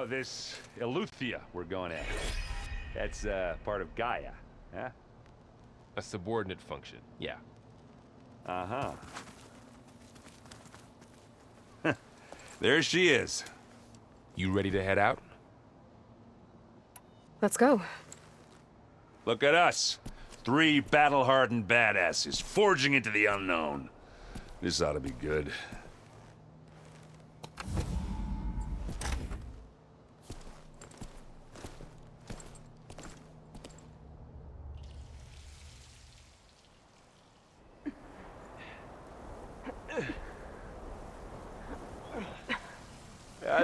So, this Eleuthia we're going at, that's part of Gaia, huh? A subordinate function, yeah. Uh-huh. There she is. You ready to head out? Let's go. Look at us. 3 battle-hardened badasses forging into the unknown. This ought to be good.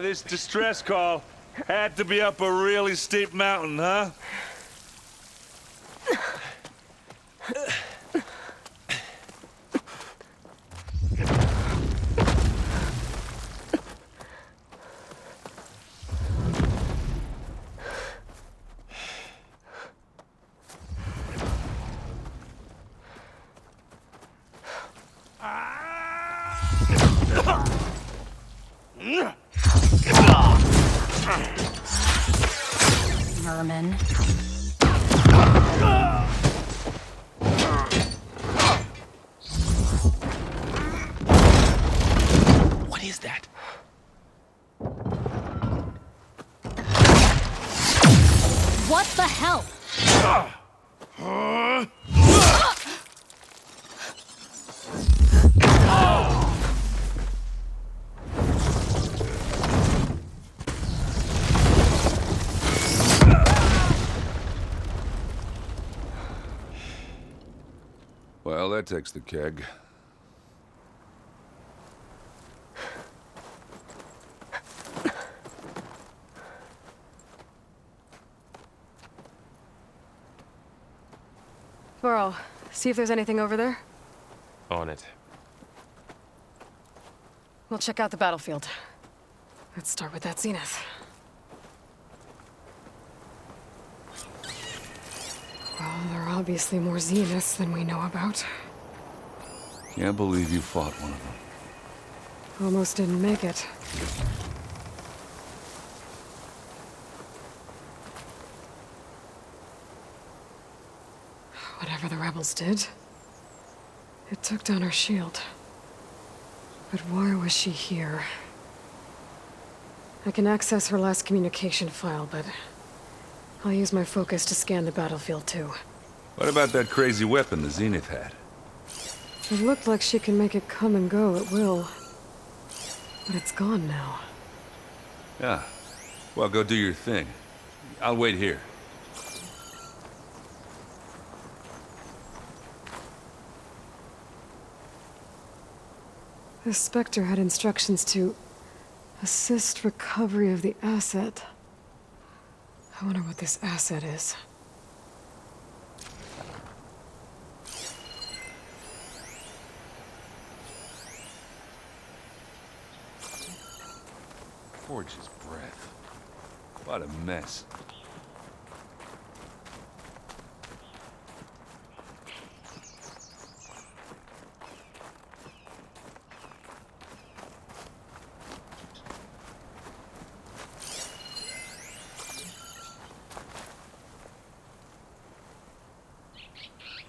This distress call had to be up a really steep mountain, huh? Vermin. What is that? What the hell? Well, that takes the keg. Burrow, see if there's anything over there. On it. We'll check out the battlefield. Let's start with that zenith. Well, there are obviously more zeniths than we know about. Can't believe you fought one of them. Almost didn't make it. Whatever the rebels did, it took down her shield. But why was she here? I can access her last communication file, but I'll use my focus to scan the battlefield too. What about that crazy weapon the Zenith had? It looked like she can make it come and go at will. But it's gone now. Yeah. Well, go do your thing. I'll wait here. The Spectre had instructions to assist recovery of the asset. I wonder what this asset is. Forge's breath. What a mess.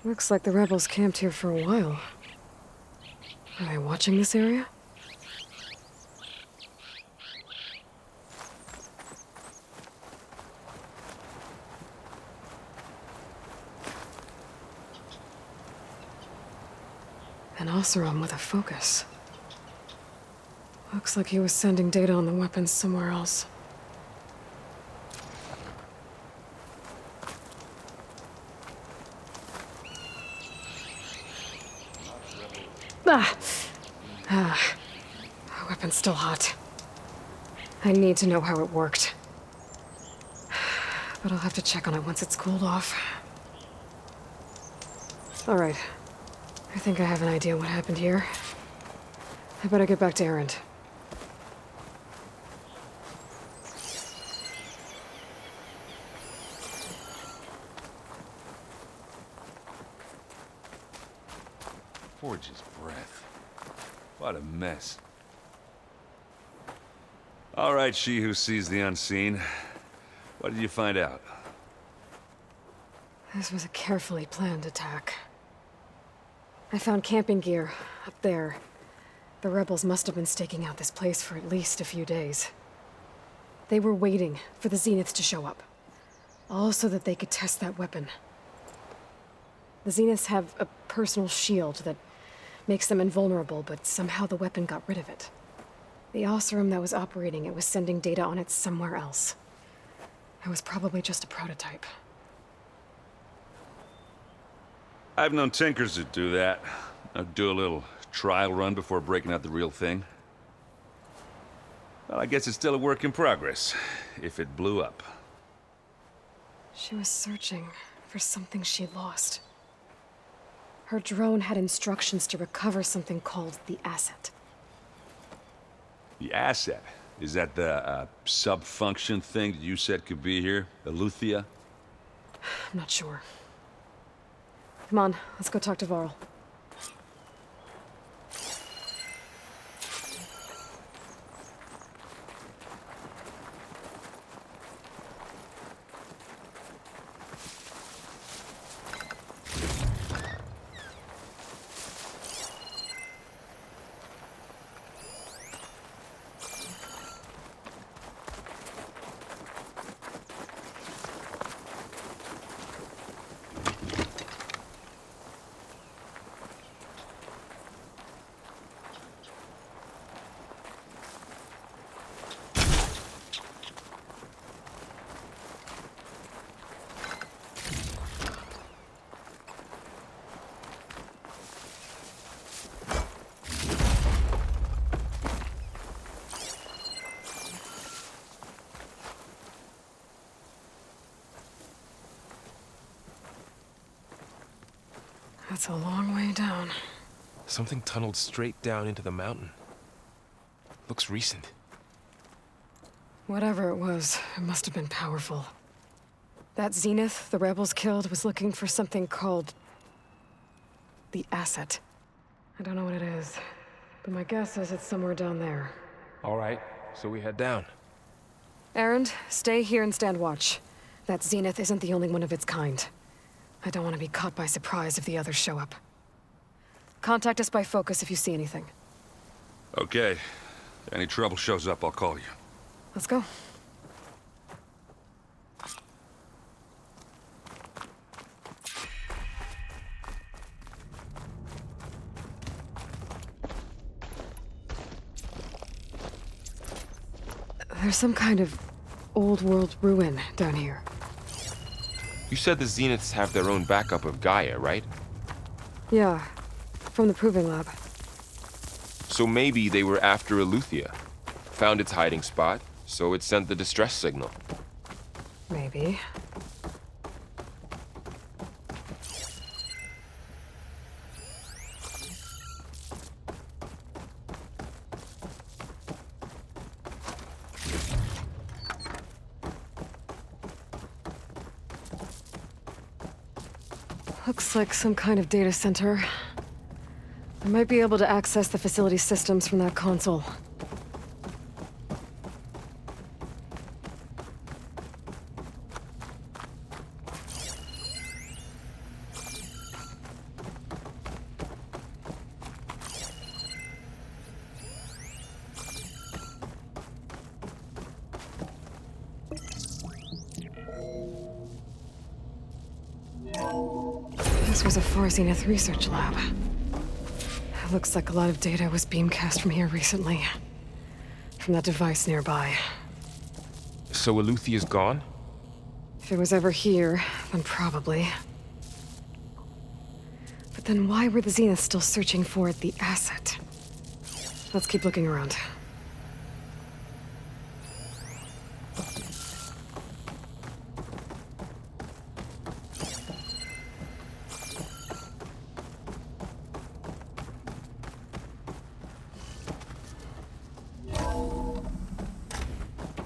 Looks like the rebels camped here for a while. Are they watching this area? An Oseram with a focus. Looks like he was sending data on the weapons somewhere else. My weapon's still hot. I need to know how it worked. But I'll have to check on it once it's cooled off. All right. I think I have an idea what happened here. I better get back to Erend. Forge's breath. What a mess. All right, she who sees the unseen. What did you find out? This was a carefully planned attack. I found camping gear up there. The rebels must have been staking out this place for at least a few days. They were waiting for the Zeniths to show up. All so that they could test that weapon. The Zeniths have a personal shield that makes them invulnerable, but somehow the weapon got rid of it. The Oseram that was operating it was sending data on it somewhere else. It was probably just a prototype. I've known tinkers that do that. I'd do a little trial run before breaking out the real thing. Well, I guess it's still a work in progress, if it blew up. She was searching for something she lost. Her drone had instructions to recover something called the asset. The asset? Is that the sub-function thing that you said could be here? Eleuthia? I'm not sure. Come on, let's go talk to Varl. That's a long way down. Something tunneled straight down into the mountain. Looks recent. Whatever it was, it must have been powerful. That Zenith the rebels killed was looking for something called the asset. I don't know what it is, but my guess is it's somewhere down there. All right, so we head down. Erend, stay here and stand watch. That Zenith isn't the only one of its kind. I don't want to be caught by surprise if the others show up. Contact us by focus if you see anything. Okay. If any trouble shows up, I'll call you. Let's go. There's some kind of old world ruin down here. You said the Zeniths have their own backup of Gaia, right? Yeah, from the Proving Lab. So maybe they were after Eleuthia. Found its hiding spot, so it sent the distress signal. Maybe. Looks like some kind of data center. I might be able to access the facility systems from that console. This was a Far Zenith research lab. It looks like a lot of data was beamcast from here recently. From that device nearby. So Eleuthia's gone? If it was ever here, then probably. But then why were the Zeniths still searching for the asset? Let's keep looking around.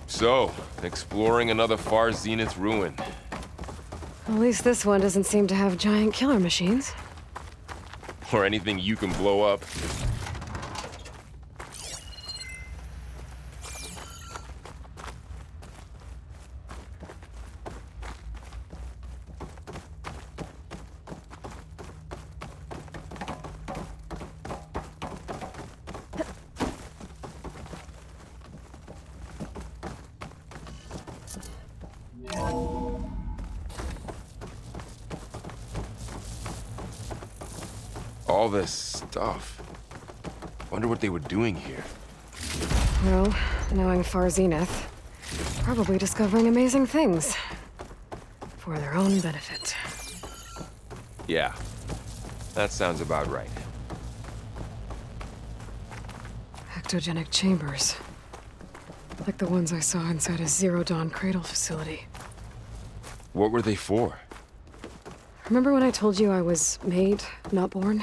So, exploring another Far Zenith ruin. At least this one doesn't seem to have giant killer machines. Or anything you can blow up. All this stuff. Wonder what they were doing here. Well, knowing Far Zenith, probably discovering amazing things. For their own benefit. Yeah, that sounds about right. Ectogenic chambers. Like the ones I saw inside a Zero Dawn CRADLE facility. What were they for? Remember when I told you I was made, not born?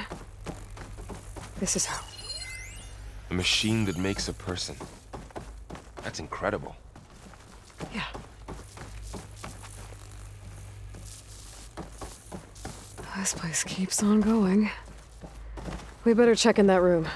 This is how. A machine that makes a person. That's incredible. Yeah. This place keeps on going. We better check in that room.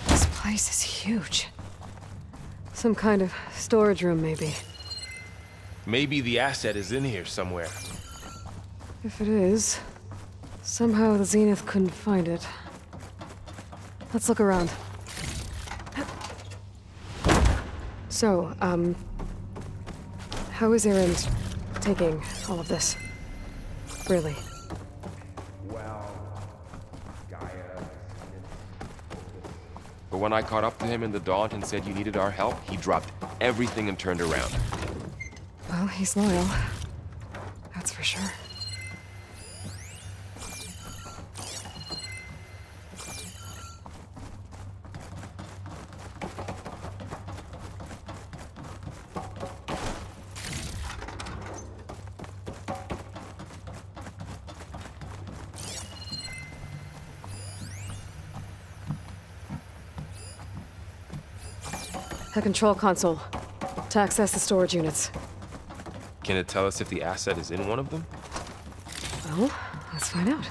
This place is huge. Some kind of storage room, maybe. Maybe the asset is in here somewhere. If it is, somehow the Zenith couldn't find it. Let's look around. So, how is Erend taking all of this? Really? But when I caught up to him in the Daunt and said you needed our help, he dropped everything and turned around. Well, he's loyal. That's for sure. The control console. To access the storage units. Can it tell us if the asset is in one of them? Well, let's find out.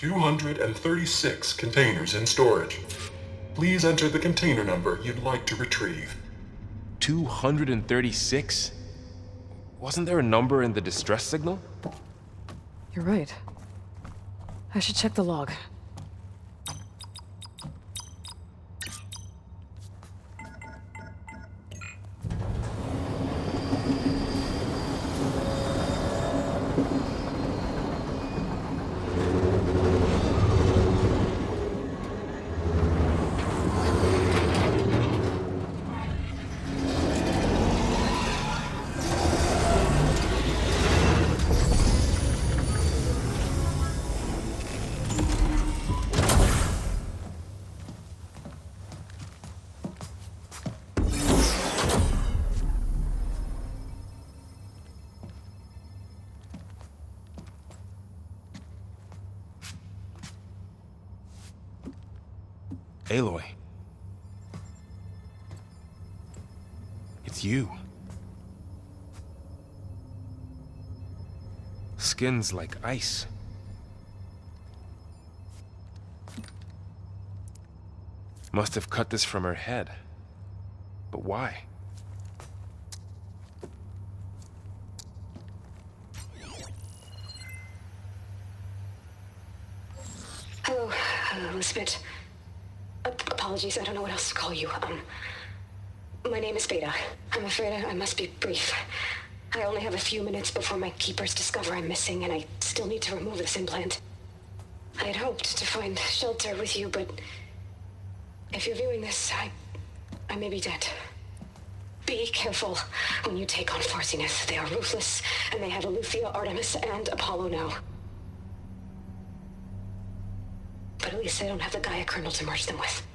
"236 containers in storage. Please enter the container number you'd like to retrieve." 236? Wasn't there a number in the distress signal? You're right. I should check the log. Aloy. It's you. Skin's like ice. Must have cut this from her head. But why? Hello, Elizabeth. Apologies, I don't know what else to call you. My name is Beta. I'm afraid I must be brief. I only have a few minutes before my keepers discover I'm missing, and I still need to remove this implant. I had hoped to find shelter with you, but if you're viewing this, I may be dead. Be careful when you take on Far Zenith. They are ruthless, and they have Aletheia, Artemis, and Apollo now. But at least I don't have the Gaia kernel to merge them with.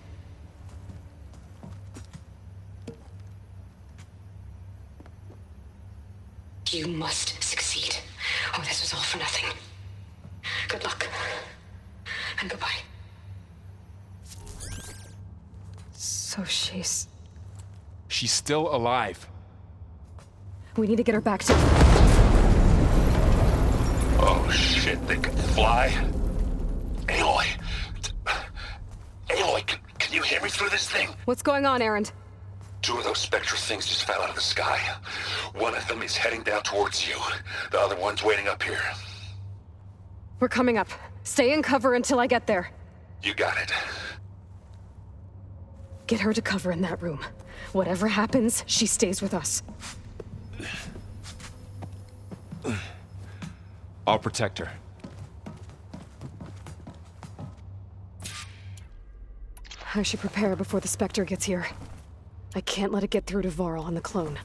You must succeed, or this was all for nothing. Good luck, and goodbye. So she's She's still alive. We need to get her back to... shit that could fly. Aloy. Aloy, can you hear me through this thing? What's going on, Erend? 2 of those Spectre things just fell out of the sky. One of them is heading down towards you. The other one's waiting up here. We're coming up. Stay in cover until I get there. You got it. Get her to cover in that room. Whatever happens, she stays with us. I'll protect her. I should prepare before the Spectre gets here. I can't let it get through to Varl and the clone.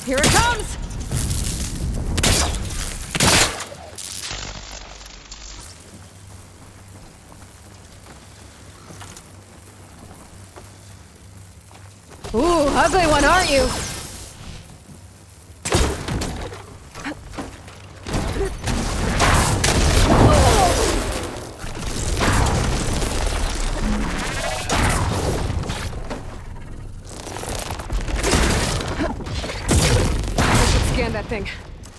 Here it comes! Ooh, ugly one, aren't you? Scan that thing.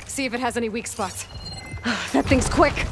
See if it has any weak spots. That thing's quick.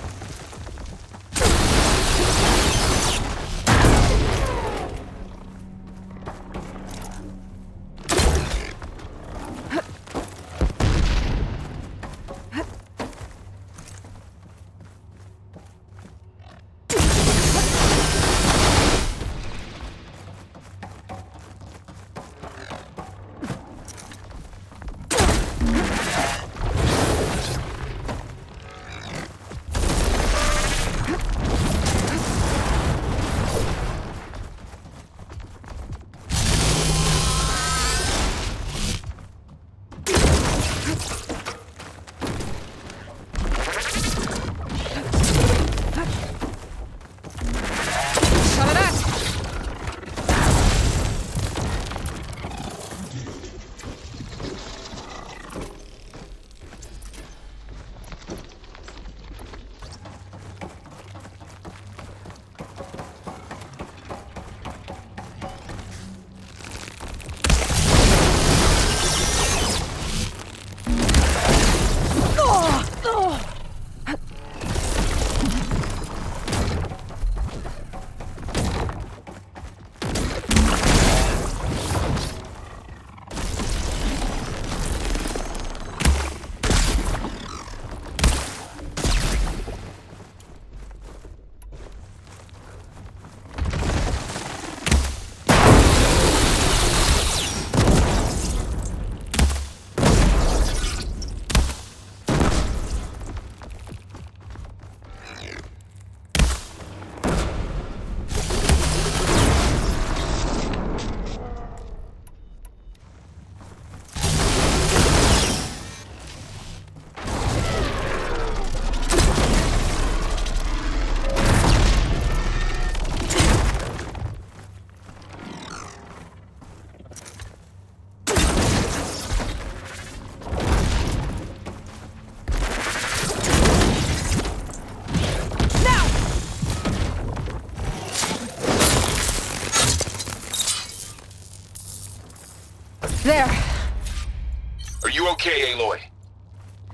There. Are you okay, Aloy?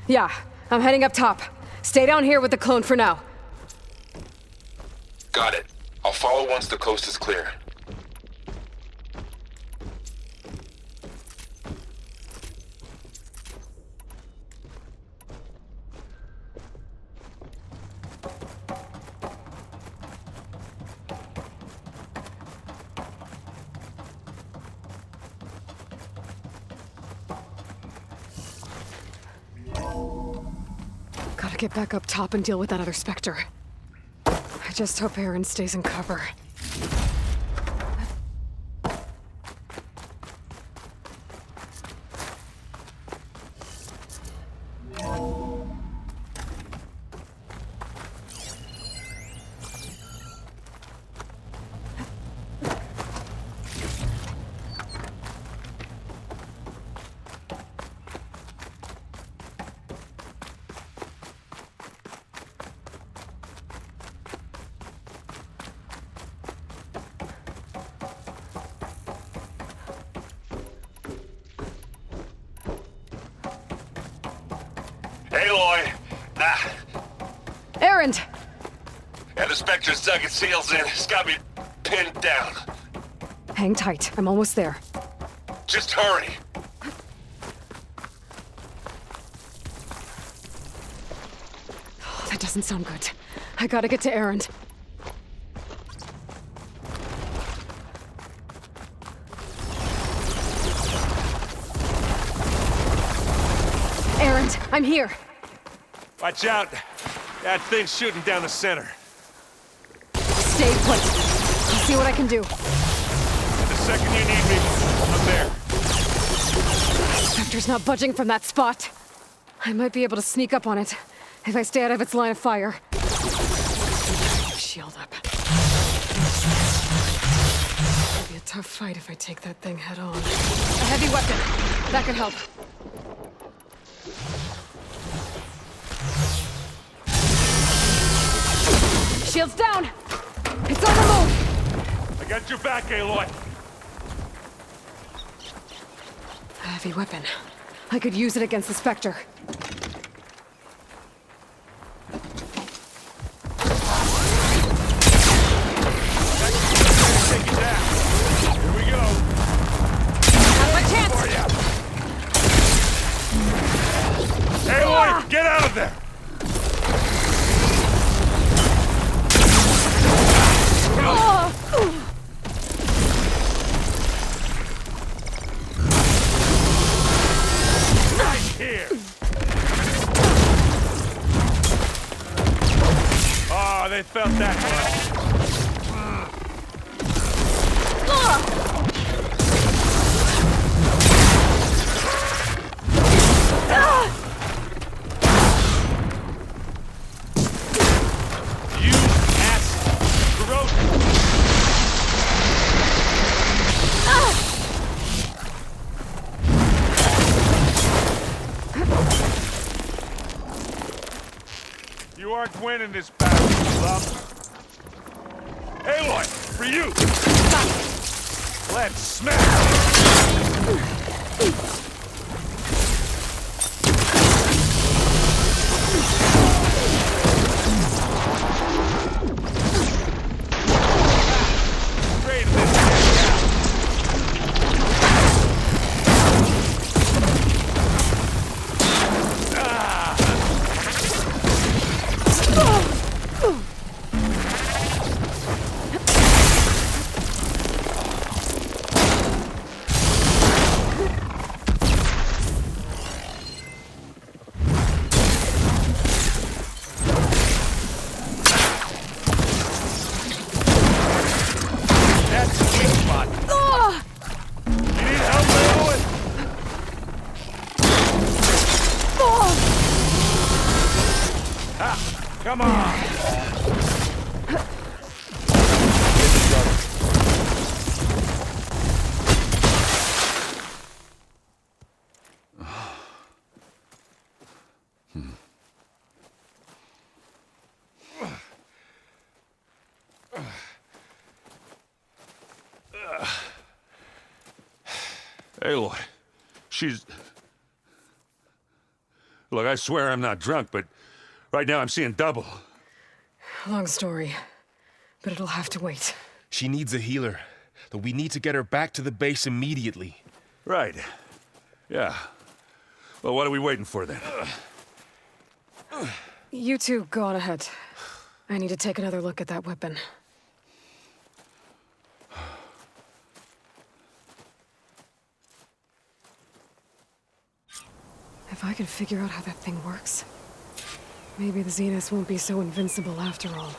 Yeah, I'm heading up top. Stay down here with the clone for now. Got it. I'll follow once the coast is clear. Gotta get back up top and deal with that other Spectre. I just hope Erend stays in cover. Aloy! Ah, Erend! and the Spectre's dug its heels in. It's got me pinned down. Hang tight. I'm almost there. Just hurry. That doesn't sound good. I gotta get to Erend. Erend, I'm here. Watch out. That thing's shooting down the center. Stay put. I'll see what I can do. And the second you need me, I'm there. Spectre's not budging from that spot. I might be able to sneak up on it if I stay out of its line of fire. Shield up. It'll be a tough fight if I take that thing head on. A heavy weapon. That could help. Shield's down! It's on the move! I got your back, Aloy. A heavy weapon. I could use it against the Spectre. Take it down. Here we go. Have my chance! For ya. Aloy, get out of there! Right here. Oh, they felt that one. You ass corrosion. You aren't winning this battle, love. Aloy, for you! Let's smash! Straight in this thing now. That's the sweet spot. You need help, Aloy? Ah, come on. Aloy, she's... Look, I swear I'm not drunk, but right now I'm seeing double. Long story, but it'll have to wait. She needs a healer. But we need to get her back to the base immediately. Right. Yeah. Well, what are we waiting for then? You two go on ahead. I need to take another look at that weapon. If I can figure out how that thing works, maybe the Zeniths won't be so invincible after all.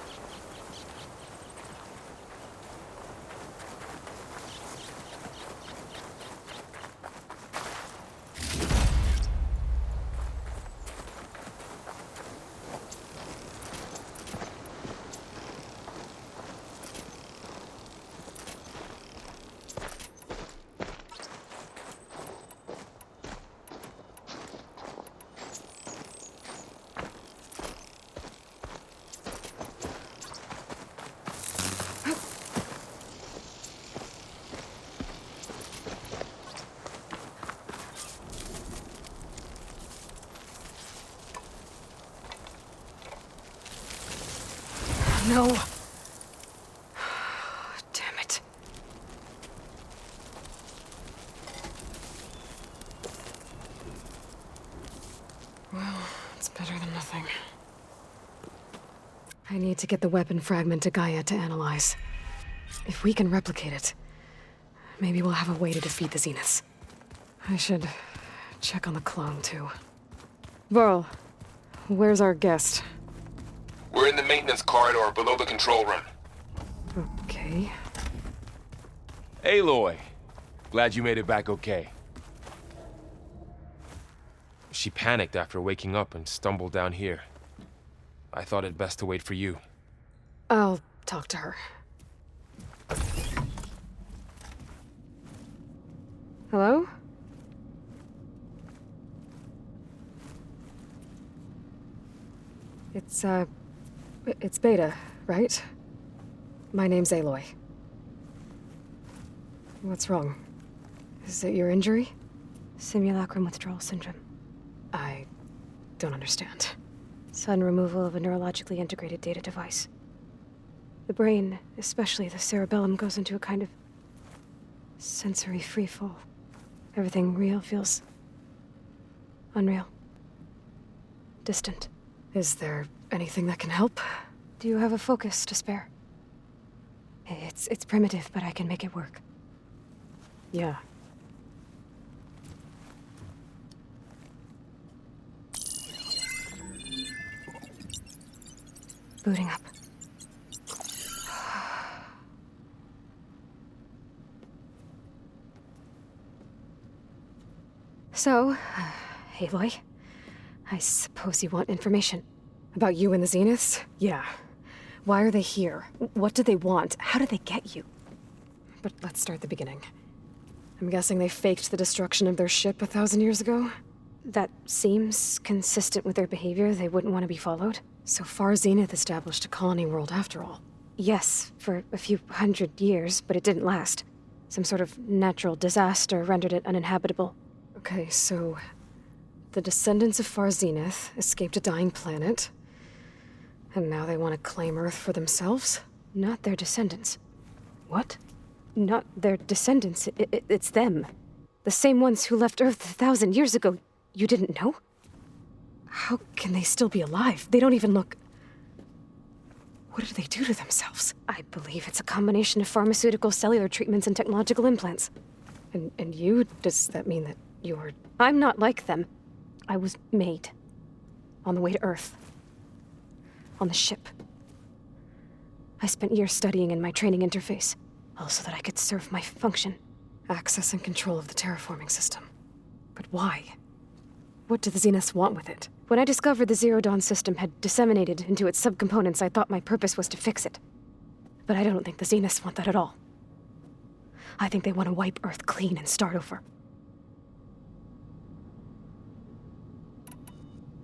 no. Damn it. Well, it's better than nothing. I need to get the weapon fragment to Gaia to analyze. If we can replicate it, maybe we'll have a way to defeat the Zeniths. I should check on the clone, too. Varl, where's our guest? We're in the maintenance corridor below the control room. Okay. Aloy, glad you made it back okay. She panicked after waking up and stumbled down here. I thought it best to wait for you. I'll talk to her. Hello? It's Beta, right? My name's Aloy. What's wrong? Is it your injury? Simulacrum withdrawal syndrome. I don't understand. Sudden removal of a neurologically integrated data device. The brain, especially the cerebellum, goes into a kind of sensory freefall. Everything real feels unreal. Distant. Is there anything that can help? Do you have a focus to spare? It's primitive, but I can make it work. Yeah. Booting up. So, Aloy, I suppose you want information. About you and the Zeniths? Yeah. Why are they here? What do they want? How did they get you? But let's start at the beginning. I'm guessing they faked the destruction of their ship 1,000 years ago? That seems consistent with their behavior. They wouldn't want to be followed. So far, Zenith established a colony world after all. Yes, for a few hundred years, but it didn't last. Some sort of natural disaster rendered it uninhabitable. Okay, so the descendants of Far Zenith escaped a dying planet, and now they want to claim Earth for themselves? Not their descendants. What? Not their descendants. It's them. The same ones who left Earth 1,000 years ago. You didn't know? How can they still be alive? They don't even look... What did they do to themselves? I believe it's a combination of pharmaceutical, cellular treatments, and technological implants. And you? Does that mean that you're... I'm not like them. I was made. On the way to Earth. On the ship. I spent years studying in my training interface, all so that I could serve my function. Access and control of the terraforming system. But why? What do the Zeniths want with it? When I discovered the Zero Dawn system had disseminated into its subcomponents, I thought my purpose was to fix it. But I don't think the Zeniths want that at all. I think they want to wipe Earth clean and start over.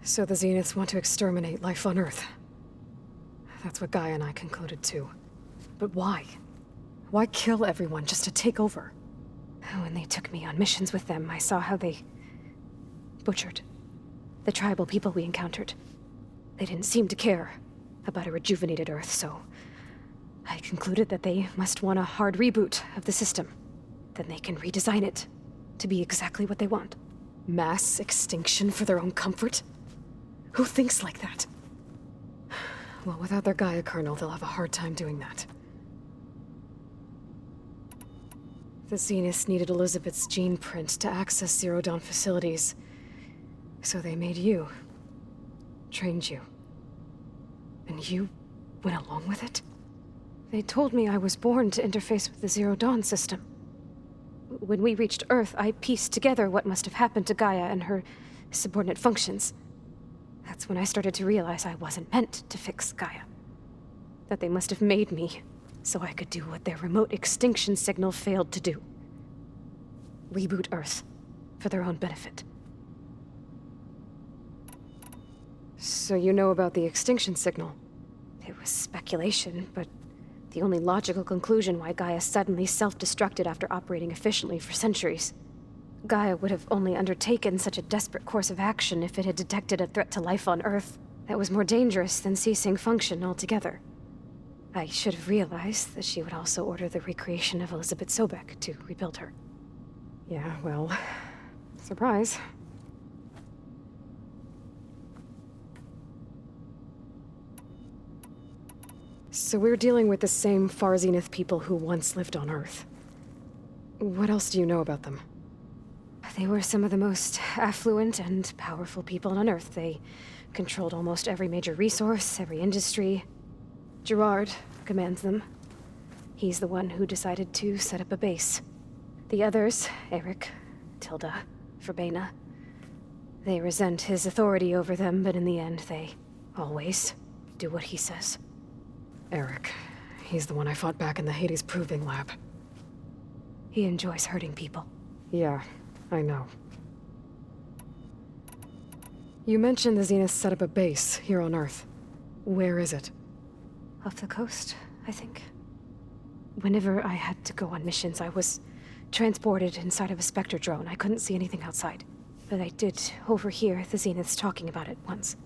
So the Zeniths want to exterminate life on Earth. That's what Gaia and I concluded too. But why? Why kill everyone just to take over? When they took me on missions with them, I saw how they butchered the tribal people we encountered. They didn't seem to care about a rejuvenated Earth, so I concluded that they must want a hard reboot of the system. Then they can redesign it to be exactly what they want. Mass extinction for their own comfort? Who thinks like that? Well, without their Gaia kernel, they'll have a hard time doing that. The Zeniths needed Elizabeth's gene print to access Zero Dawn facilities. So they made you. Trained you. And you went along with it? They told me I was born to interface with the Zero Dawn system. When we reached Earth, I pieced together what must have happened to Gaia and her subordinate functions. That's when I started to realize I wasn't meant to fix Gaia. That they must have made me so I could do what their remote extinction signal failed to do. Reboot Earth for their own benefit. So you know about the extinction signal? It was speculation, but the only logical conclusion why Gaia suddenly self-destructed after operating efficiently for centuries. Gaia would have only undertaken such a desperate course of action if it had detected a threat to life on Earth that was more dangerous than ceasing function altogether. I should have realized that she would also order the recreation of Elizabeth Sobek to rebuild her. Yeah, well, surprise. So we're dealing with the same Far Zenith people who once lived on Earth. What else do you know about them? They were some of the most affluent and powerful people on Earth. They controlled almost every major resource, every industry. Gerard commands them. He's the one who decided to set up a base. The others, Eric, Tilda, Verbena, they resent his authority over them, but in the end, they always do what he says. Eric. He's the one I fought back in the Hades Proving Lab. He enjoys hurting people. Yeah, I know. You mentioned the Zenith set up a base here on Earth. Where is it? Off the coast, I think. Whenever I had to go on missions, I was transported inside of a Spectre drone. I couldn't see anything outside. But I did overhear the Zeniths talking about it once.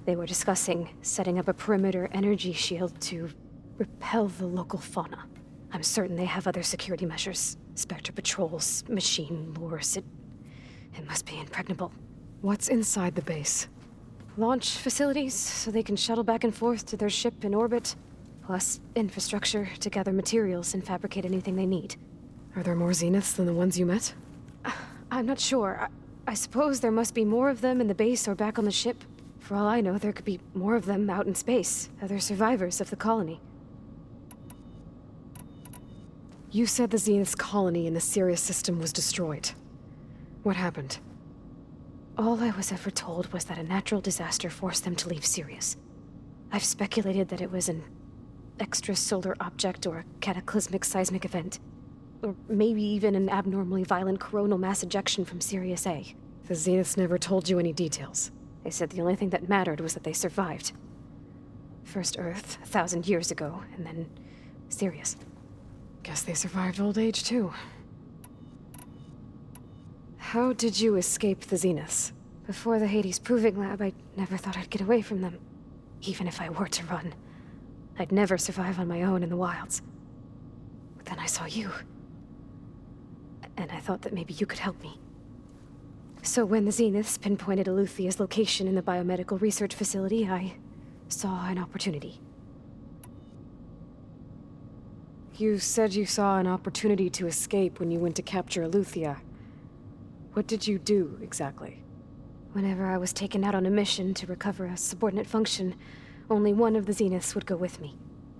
They were discussing setting up a perimeter energy shield to repel the local fauna. I'm certain they have other security measures. Spectre patrols, machine lures. It must be impregnable. What's inside the base? Launch facilities, so they can shuttle back and forth to their ship in orbit. Plus infrastructure to gather materials and fabricate anything they need. Are there more Zeniths than the ones you met? I'm not sure. I suppose there must be more of them in the base or back on the ship. For all I know, there could be more of them out in space, other survivors of the colony. You said the Zenith's colony in the Sirius system was destroyed. What happened? All I was ever told was that a natural disaster forced them to leave Sirius. I've speculated that it was an extrasolar object or a cataclysmic seismic event. Or maybe even an abnormally violent coronal mass ejection from Sirius A. The Zeniths never told you any details. They said the only thing that mattered was that they survived. First Earth, 1,000 years ago, and then Sirius. Guess they survived old age, too. How did you escape the Zeniths? Before the Hades Proving Lab, I never thought I'd get away from them. Even if I were to run. I'd never survive on my own in the wilds. But then I saw you. And I thought that maybe you could help me. So when the Zeniths pinpointed Eluthia's location in the biomedical research facility, I saw an opportunity. You said you saw an opportunity to escape when you went to capture Eluthia. What did you do, exactly? Whenever I was taken out on a mission to recover a subordinate function, only one of the Zeniths would go with me.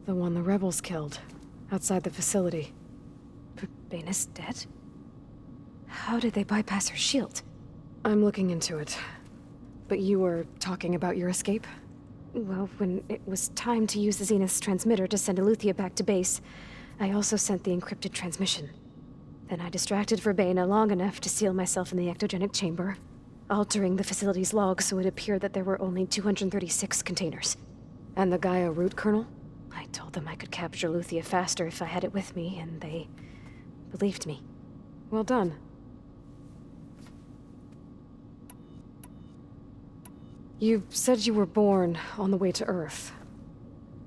The one the rebels killed, outside the facility. Baina's dead? How did they bypass her shield? I'm looking into it. But you were talking about your escape? Well, when it was time to use the Zenith's transmitter to send Eluthia back to base, I also sent the encrypted transmission. Then I distracted Verbena long enough to seal myself in the ectogenic chamber, altering the facility's log so it appeared that there were only 236 containers. And the Gaia root kernel? I told them I could capture Eluthia faster if I had it with me, and they believed me. Well done. You said you were born on the way to Earth.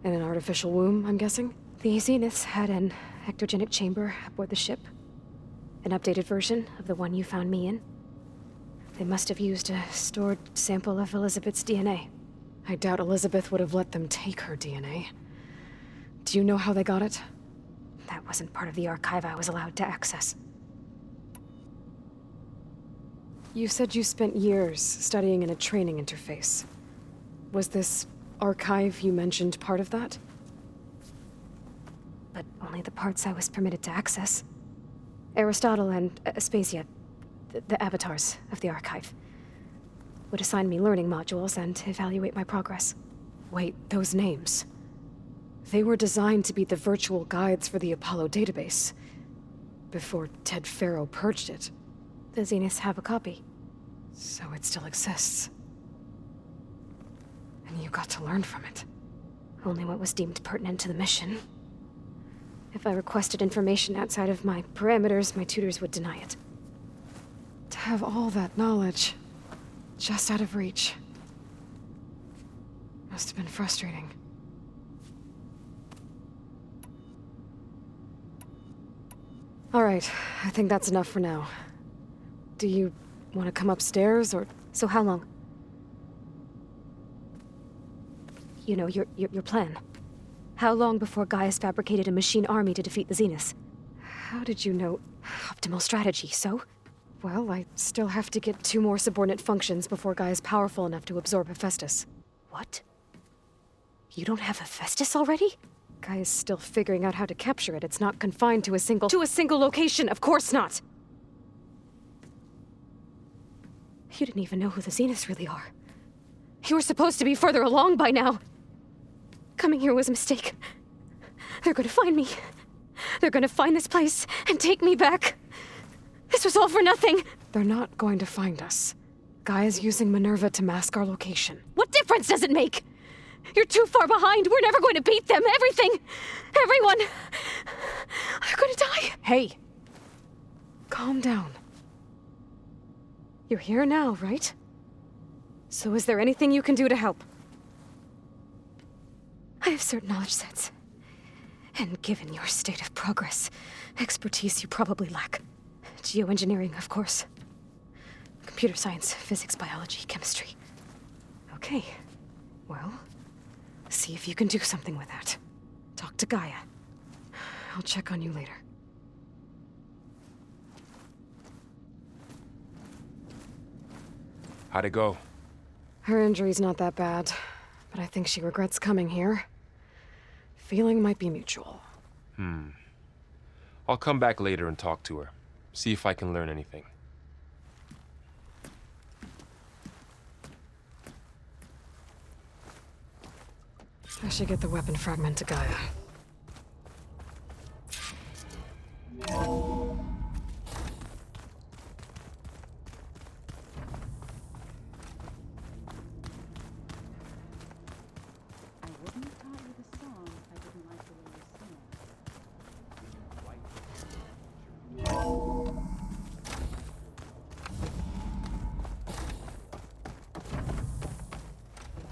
In an artificial womb, I'm guessing? The Zeniths had an ectogenic chamber aboard the ship. An updated version of the one you found me in. They must have used a stored sample of Elizabeth's DNA. I doubt Elizabeth would have let them take her DNA. Do you know how they got it? That wasn't part of the archive I was allowed to access. You said you spent years studying in a training interface. Was this archive you mentioned part of that? But only the parts I was permitted to access. Aristotle and Aspasia, the avatars of the archive, would assign me learning modules and evaluate my progress. Wait, those names. They were designed to be the virtual guides for the Apollo database. Before Ted Faro purged it. The Zeniths have a copy. So it still exists. And you got to learn from it. Only what was deemed pertinent to the mission. If I requested information outside of my parameters, my tutors would deny it. To have all that knowledge, just out of reach. Must have been frustrating. All right, I think that's enough for now. Do you want to come upstairs, or... So how long? You know, your plan. How long before Gaia's fabricated a machine army to defeat the Zeniths? How did you know? Optimal strategy, so? Well, I still have to get 2 more subordinate functions before Gaia's powerful enough to absorb Hephaestus. What? You don't have Hephaestus already? Gaia's still figuring out how to capture it. It's not confined to a single location, of course not! You didn't even know who the Zeniths really are. You were supposed to be further along by now. Coming here was a mistake. They're gonna find me. They're gonna find this place and take me back. This was all for nothing. They're not going to find us. Gaia's using Minerva to mask our location. What difference does it make? You're too far behind. We're never going to beat them. Everything. Everyone. They're gonna die. Hey! Calm down. You're here now, right? So is there anything you can do to help? I have certain knowledge sets. And given your state of progress, expertise you probably lack. Geoengineering, of course. Computer science, physics, biology, chemistry. Okay. Well, see if you can do something with that. Talk to Gaia. I'll check on you later. How'd it go? Her injury's not that bad, but I think she regrets coming here. Feeling might be mutual. I'll come back later and talk to her. See if I can learn anything. I should get the weapon fragment to Gaia.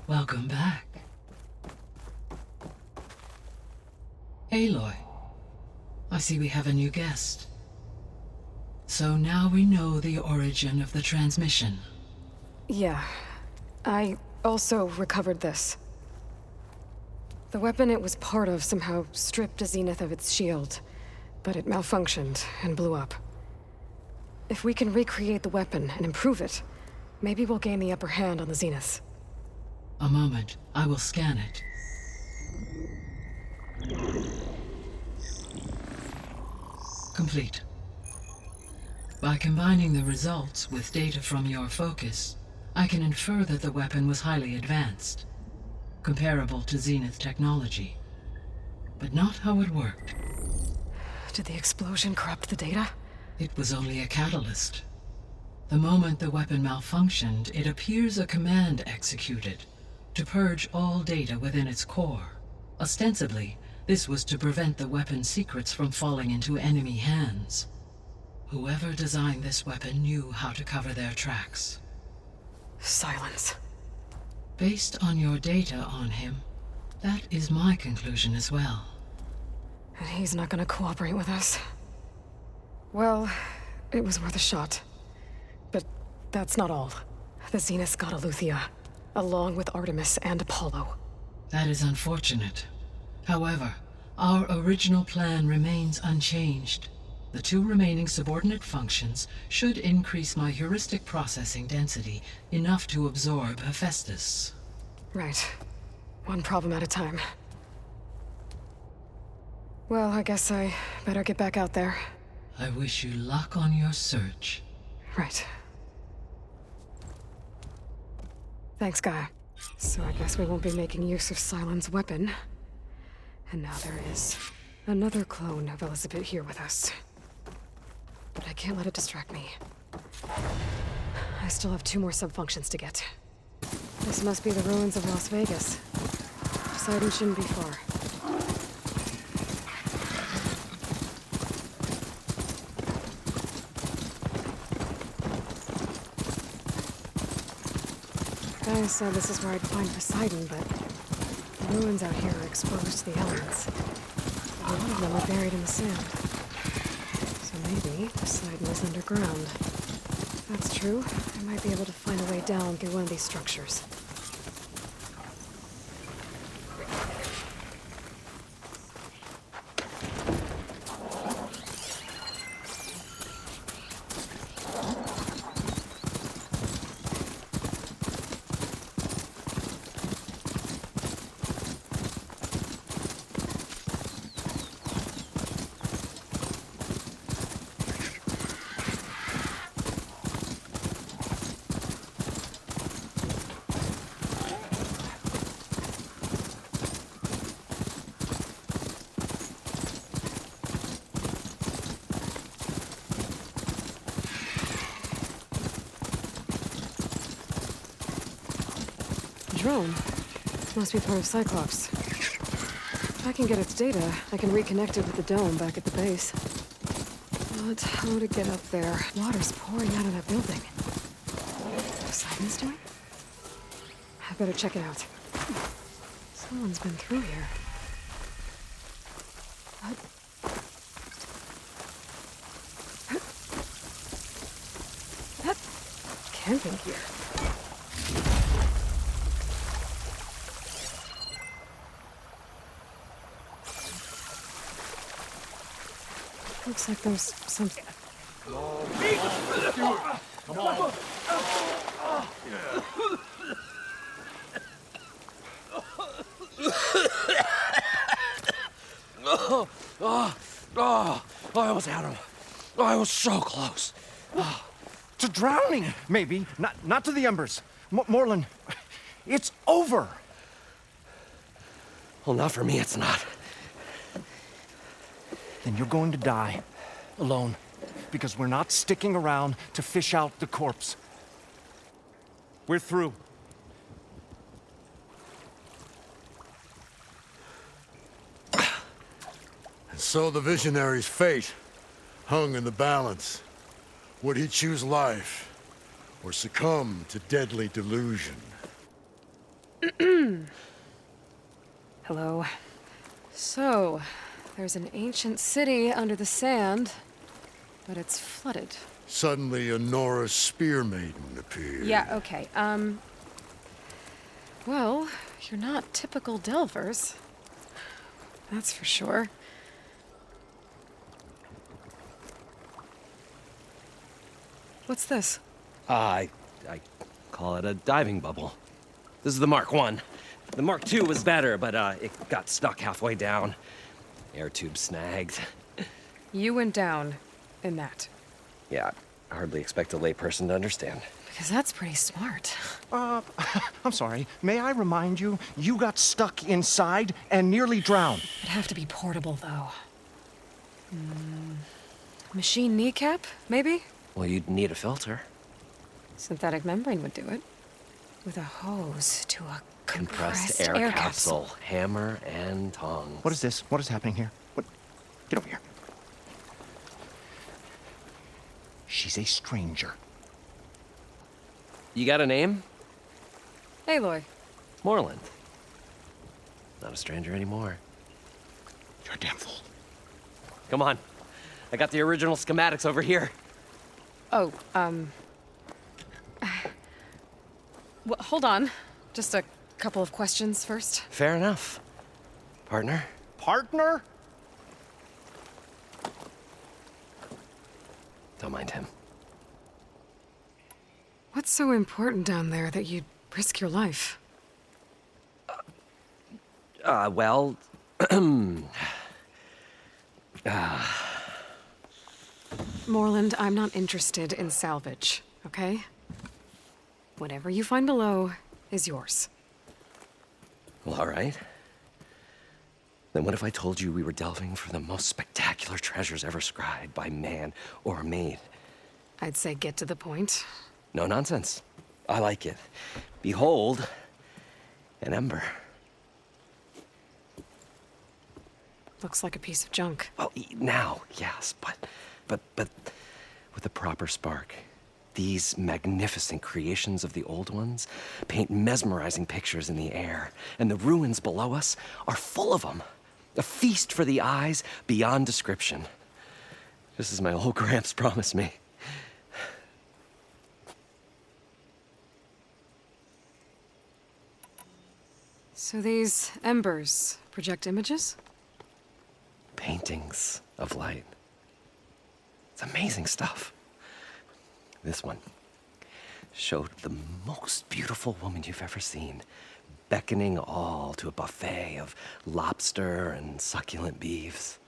Welcome back. Aloy, I see we have a new guest. So now we know the origin of the transmission. Yeah. I also recovered this. The weapon it was part of somehow stripped a Zenith of its shield, but it malfunctioned and blew up. If we can recreate the weapon and improve it, maybe we'll gain the upper hand on the Zeniths. A moment, I will scan it. Complete. By combining the results with data from your focus, I can infer that the weapon was highly advanced, comparable to Zenith technology, but not how it worked. Did the explosion corrupt the data? It was only a catalyst. The moment the weapon malfunctioned, it appears a command executed to purge all data within its core. Ostensibly, this was to prevent the weapon's secrets from falling into enemy hands. Whoever designed this weapon knew how to cover their tracks. Silence. Based on your data on him, that is my conclusion as well. And he's not gonna cooperate with us. Well, it was worth a shot. But that's not all. The Zeniths got Eleuthia, along with Artemis and Apollo. That is unfortunate. However, our original plan remains unchanged. The 2 remaining subordinate functions should increase my heuristic processing density enough to absorb Hephaestus. Right. One problem at a time. Well, I guess I better get back out there. I wish you luck on your search. Right. Thanks, Gaia. So I guess we won't be making use of Cylon's weapon. And now there is another clone of Elizabeth here with us. But I can't let it distract me. I still have 2 more sub-functions to get. This must be the ruins of Las Vegas. Poseidon shouldn't be far. Gaia said this is where I'd find Poseidon, but the ruins out here are exposed to the elements. A lot of them are buried in the sand. So Maybe Poseidon is underground. If that's true, I might be able to find a way down through one of these structures. Drone. Must be part of Cyclops. If I can get its data, I can reconnect it with the dome back at the base. But how to get up there? Water's pouring out of that building. Poseidon's doing? I better check it out. Someone's been through here. What? Camping gear. Looks like there's something. I almost had him. I was so close. To drowning, maybe. Not to the embers. Moreland, it's over. Well, not for me, it's not. Then you're going to die. Alone. Because we're not sticking around to fish out the corpse. We're through. And so the visionary's fate hung in the balance. Would he choose life or succumb to deadly delusion? Hello. So, there's an ancient city under the sand, but it's flooded. Suddenly, a Norse spear maiden appeared. Yeah, okay. Well, you're not typical Delvers. That's for sure. What's this? I call it a diving bubble. This is the Mark I. The Mark II was better, but it got stuck halfway down. Air tube snagged. You went down in that. Yeah, I hardly expect a layperson to understand. Because that's pretty smart. I'm sorry. May I remind you, you got stuck inside and nearly drowned. It'd have to be portable, though. Machine kneecap, maybe? Well, you'd need a filter. Synthetic membrane would do it. With a hose to a compressed air capsule. Hammer and tongs. What is this? What is happening here? What? Get over here. She's a stranger. You got a name? Aloy. Moreland. Not a stranger anymore. You're a damn fool. Come on. I got the original schematics over here. Oh, well, hold on. Just a couple of questions first. Fair enough. Partner? Partner? Don't mind him. What's so important down there that you'd risk your life? Well... Moreland, I'm not interested in salvage, okay? Whatever you find below is yours. Well, all right. Then what if I told you we were delving for the most spectacular treasures ever scribed by man or maid? I'd say get to the point. No nonsense. I like it. Behold, an ember. Looks like a piece of junk. Well, now, yes, but with a proper spark. These magnificent creations of the old ones paint mesmerizing pictures in the air, and the ruins below us are full of them. A feast for the eyes beyond description. Just as my old Gramps promised me. So these embers project images? Paintings of light. It's amazing stuff. This one showed the most beautiful woman you've ever seen, beckoning all to a buffet of lobster and succulent beefs.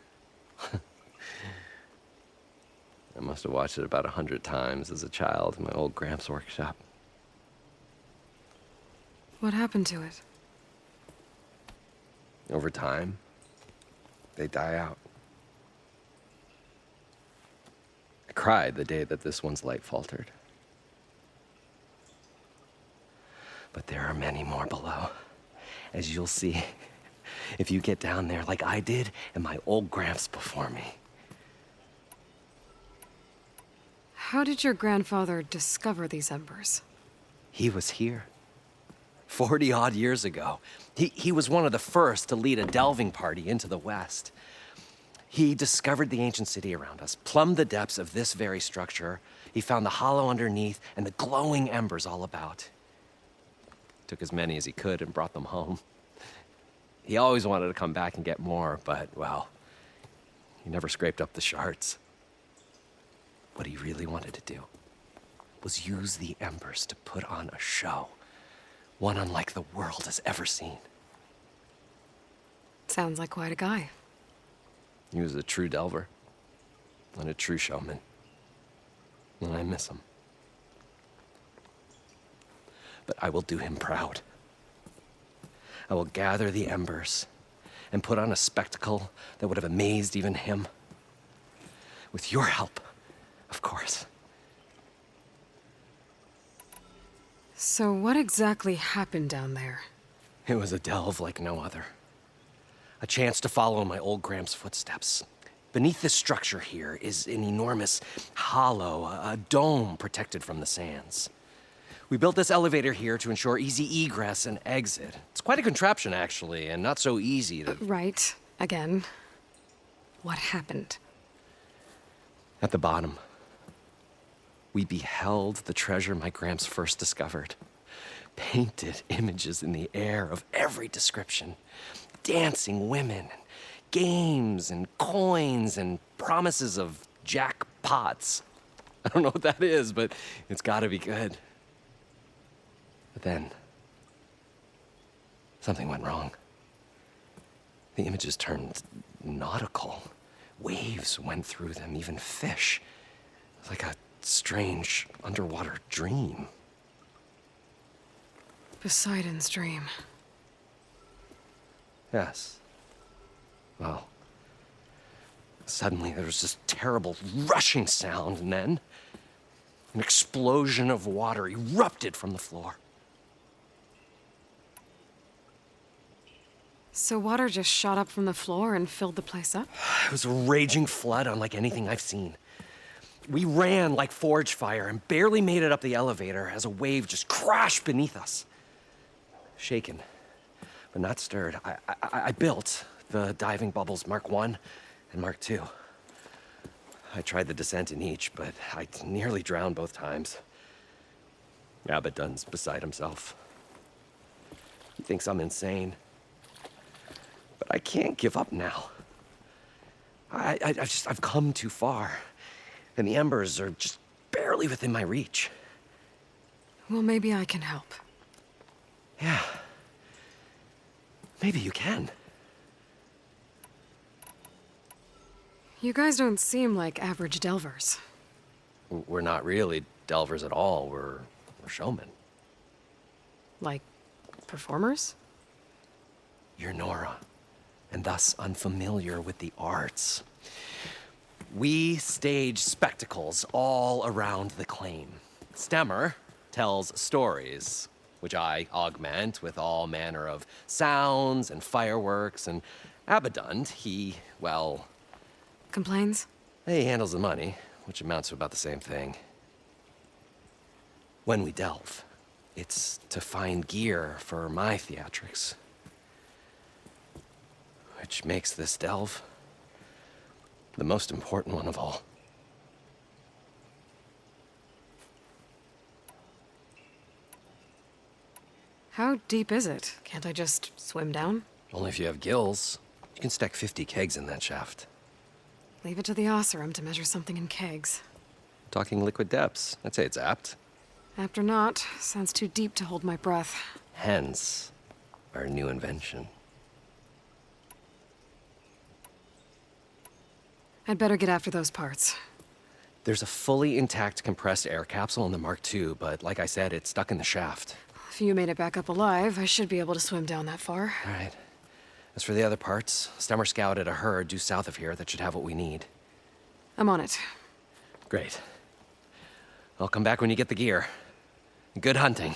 I must have watched it about 100 times as a child in my old Gramps' workshop. What happened to it? Over time, they die out. I cried the day that this one's light faltered. But there are many more below, as you'll see if you get down there like I did and my old Gramps before me. How did your grandfather discover these embers? He was here 40-odd years ago. He was one of the first to lead a delving party into the West. He discovered the ancient city around us, plumbed the depths of this very structure. He found the hollow underneath and the glowing embers all about. Took as many as he could and brought them home. He always wanted to come back and get more, but, well, he never scraped up the shards. What he really wanted to do was use the embers to put on a show, one unlike the world has ever seen. Sounds like quite a guy. He was a true delver and a true showman, and I miss him. But I will do him proud. I will gather the embers and put on a spectacle that would have amazed even him. With your help, of course. So what exactly happened down there? It was a delve like no other. A chance to follow in my old Gramps' footsteps. Beneath this structure here is an enormous hollow, a dome protected from the sands. We built this elevator here to ensure easy egress and exit. It's quite a contraption, actually, and not so easy to... Right. Again. What happened? At the bottom, we beheld the treasure my Gramps first discovered. Painted images in the air of every description. Dancing women, games and coins and promises of jackpots. I don't know what that is, but it's gotta be good. But then, something went wrong. The images turned nautical. Waves went through them, even fish. It was like a strange underwater dream. Poseidon's dream. Yes. Well, suddenly there was this terrible rushing sound, and then an explosion of water erupted from the floor. So water just shot up from the floor and filled the place up? It was a raging flood unlike anything I've seen. We ran like forge fire and barely made it up the elevator as a wave just crashed beneath us. Shaken, but not stirred, I built the diving bubbles Mark I and Mark II. I tried the descent in each, but I nearly drowned both times. Abaddon's beside himself. He thinks I'm insane. But I can't give up now. I've come too far. And the embers are just barely within my reach. Well, maybe I can help. Yeah. Maybe you can. You guys don't seem like average delvers. We're not really delvers at all. We're showmen. Like, performers? You're Nora, and thus unfamiliar with the arts. We stage spectacles all around the claim. Stemmer tells stories, which I augment with all manner of sounds and fireworks, and Abaddon, he, well... Complains? He handles the money, which amounts to about the same thing. When we delve, it's to find gear for my theatrics. Which makes this delve the most important one of all. How deep is it? Can't I just swim down? Only if you have gills. You can stack 50 kegs in that shaft. Leave it to the Oseram to measure something in kegs. Talking liquid depths. I'd say it's apt. Apt or not, sounds too deep to hold my breath. Hence, our new invention. I'd better get after those parts. There's a fully intact compressed air capsule in the Mark II, but like I said, it's stuck in the shaft. If you made it back up alive, I should be able to swim down that far. All right. As for the other parts, Stemmer scouted a herd due south of here that should have what we need. I'm on it. Great. I'll come back when you get the gear. Good hunting.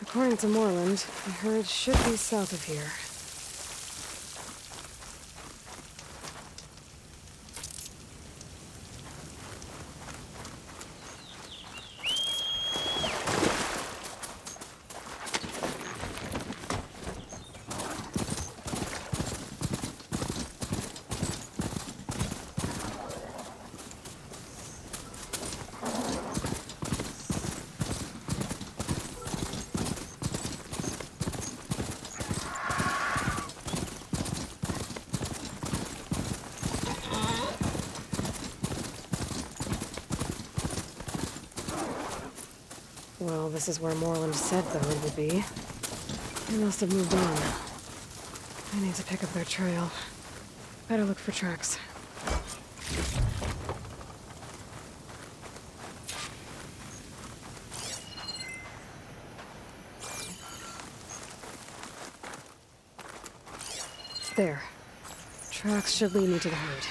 According to Moreland, the herd should be south of here. Well, this is where Moreland said the herd would be. They must have moved on. I need to pick up their trail. Better look for tracks. There. Tracks should lead me to the herd.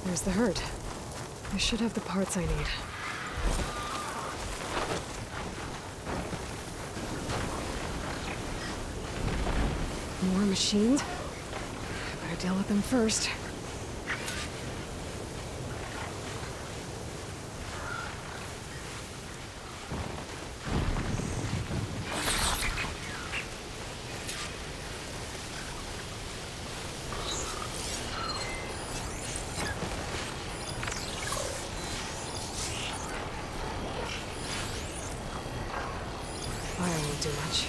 There's the herd. I should have the parts I need. More machines? Better deal with them first. Fire won't do much.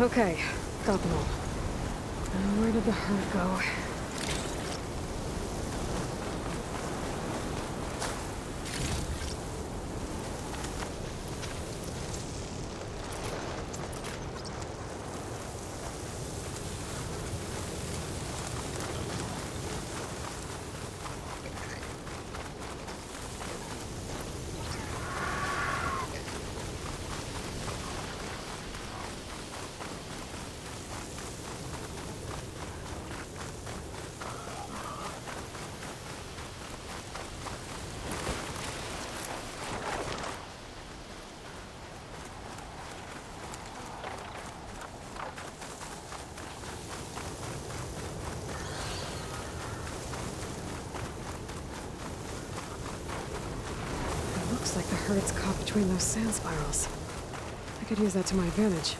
Okay, got them all. Now where did the herd go? Looks like the herd's caught between those sand spirals. I could use that to my advantage.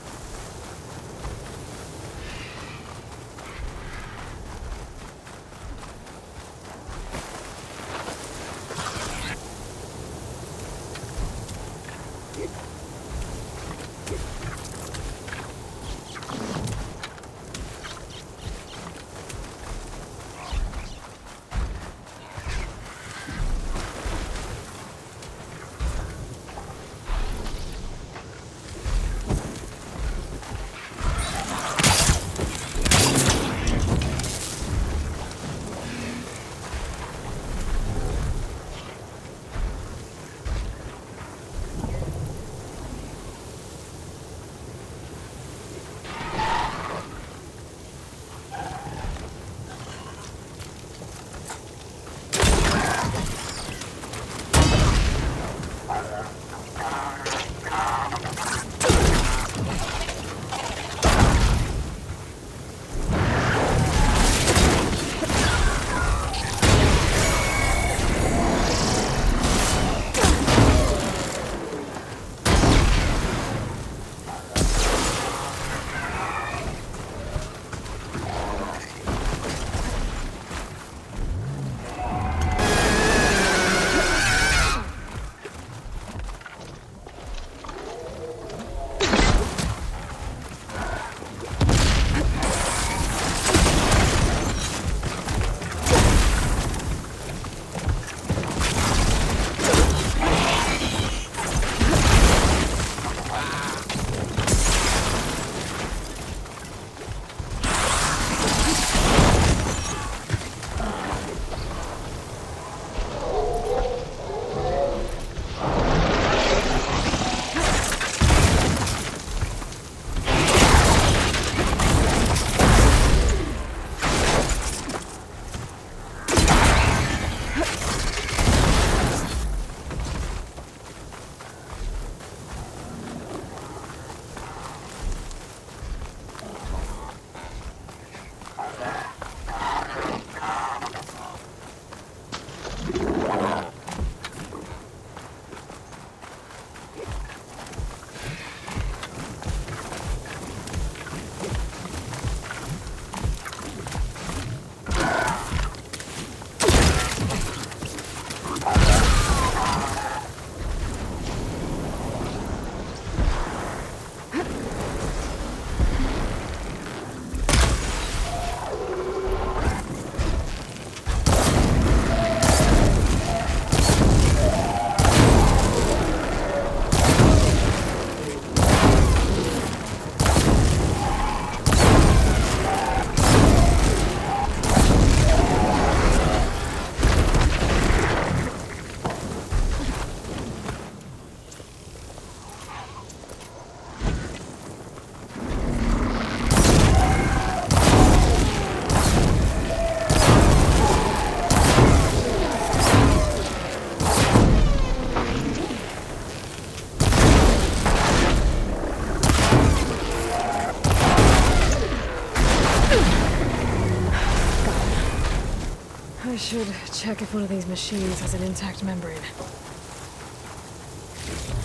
I should check if one of these machines has an intact membrane.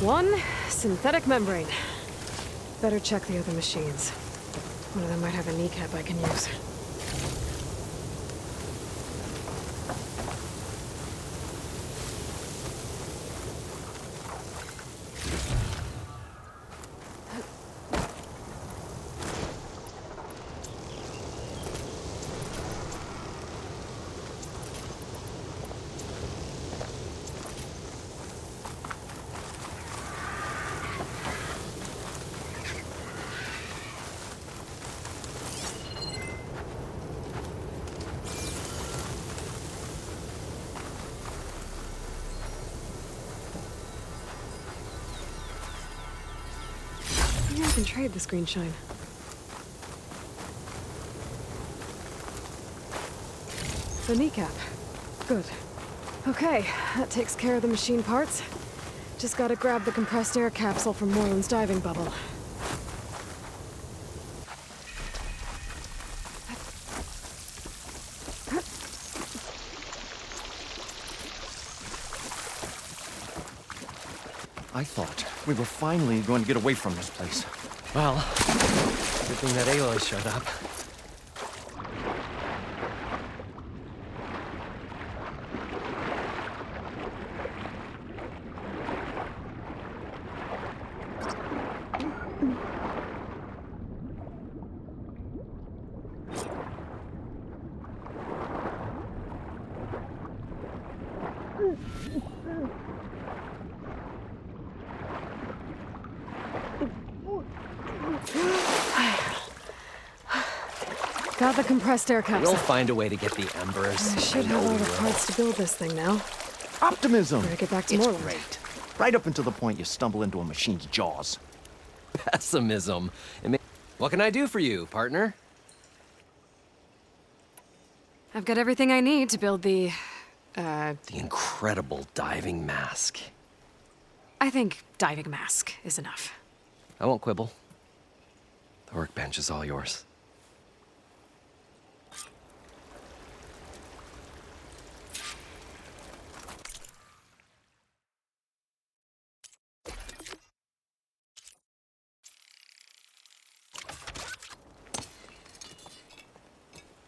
One synthetic membrane. Better check the other machines. One of them might have a kneecap I can use. can trade this green shine. The kneecap. Good. Okay, that takes care of the machine parts. Just gotta grab the compressed air capsule from Moreland's diving bubble. I thought we were finally going to get away from this place. Well, good thing that Aloy showed up. Got the compressed air capsule. We'll find a way to get the embers. I should have all the parts to build this thing now. Optimism! Better get back to It's Moreland. great. Right up until the point you stumble into a machine's jaws. Pessimism. What can I do for you, partner? I've got everything I need to build the... The incredible diving mask. I think diving mask is enough. I won't quibble. The workbench is all yours.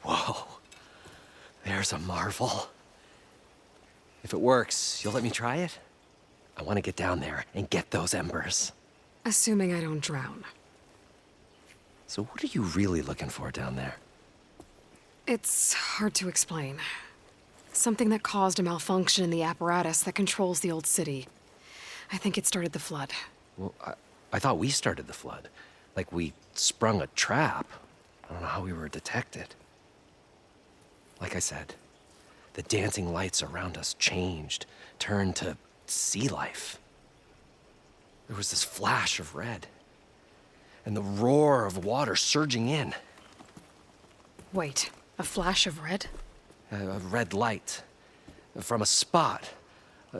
Whoa. There's a marvel. If it works, you'll let me try it? I want to get down there and get those embers. Assuming I don't drown. So what are you really looking for down there? It's hard to explain. Something that caused a malfunction in the apparatus that controls the old city. I think it started the flood. Well, I thought we started the flood. Like we sprung a trap. I don't know how we were detected. Like I said, the dancing lights around us changed, turned to sea life. There was this flash of red, and the roar of water surging in. Wait, a flash of red? A red light from a spot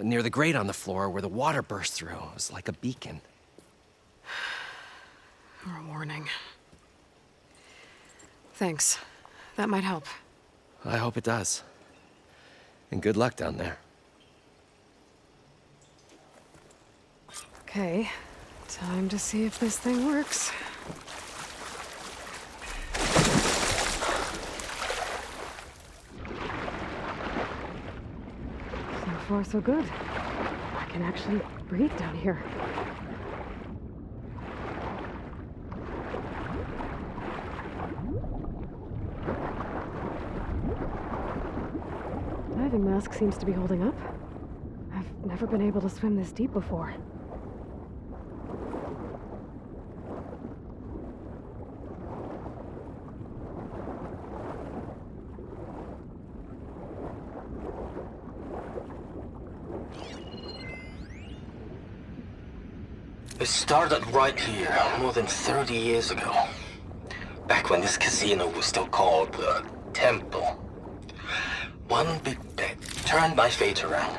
near the grate on the floor where the water burst through. It was like a beacon. Or a warning. Thanks. That might help. I hope it does. And good luck down there. Okay, time to see if this thing works. So far, so good. I can actually breathe down here. Diving mask seems to be holding up. I've never been able to swim this deep before. It started right here, more than 30 years ago. Back when this casino was still called the Temple. One big bet turned my fate around.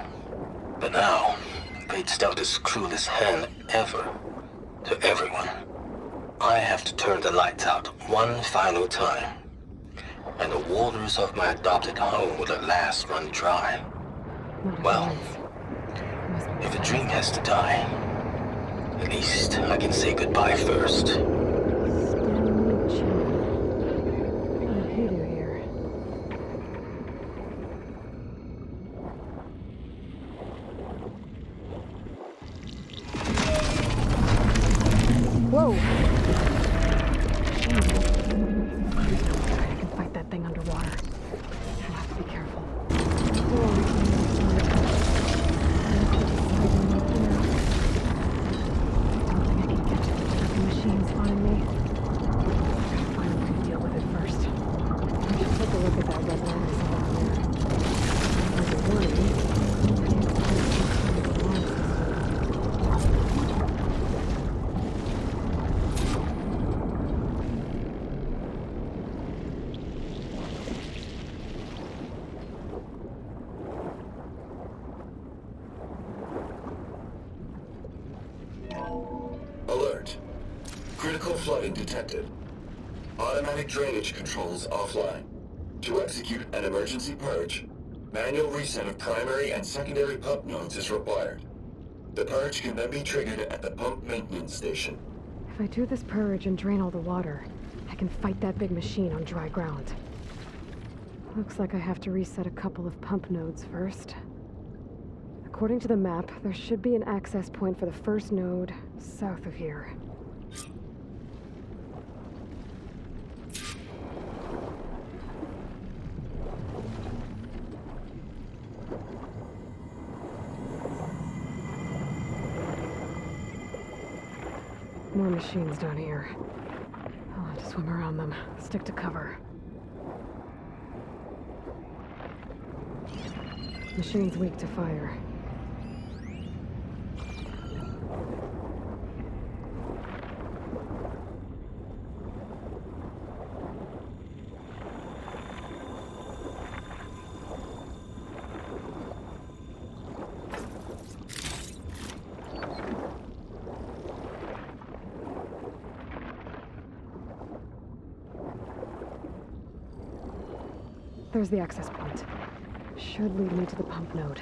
But now, fate's dealt its cruelest hand ever to everyone. I have to turn the lights out one final time. And the waters of my adopted home will at last run dry. Well, if a dream has to die, at least I can say goodbye first. Whoa! I can fight that thing underwater. I'll have to be careful. I don't think I can get to the machines on flooding detected. Automatic drainage controls offline. To execute an emergency purge, manual reset of primary and secondary pump nodes is required. The purge can then be triggered at the pump maintenance station. If I do this purge and drain all the water, I can fight that big machine on dry ground. Looks like I have to reset a couple of pump nodes first. According to the map, there should be an access point for the first node south of here. More machines down here. I'll have to swim around them. Stick to cover. Machine's weak to fire. There's the access point. Should lead me to the pump node.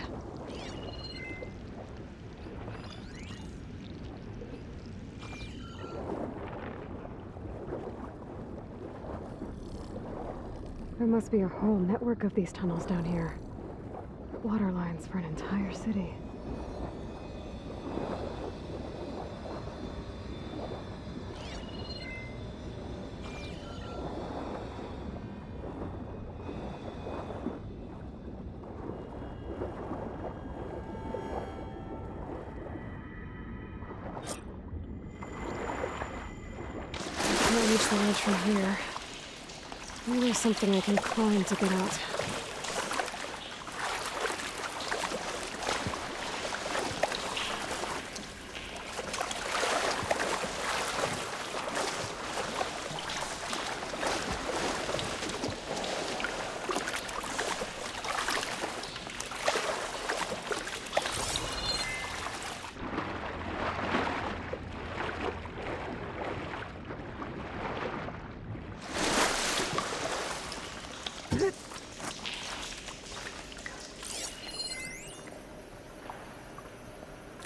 There must be a whole network of these tunnels down here. Water lines for an entire city. Can't reach the ledge from here. Maybe there's something I can climb to get out.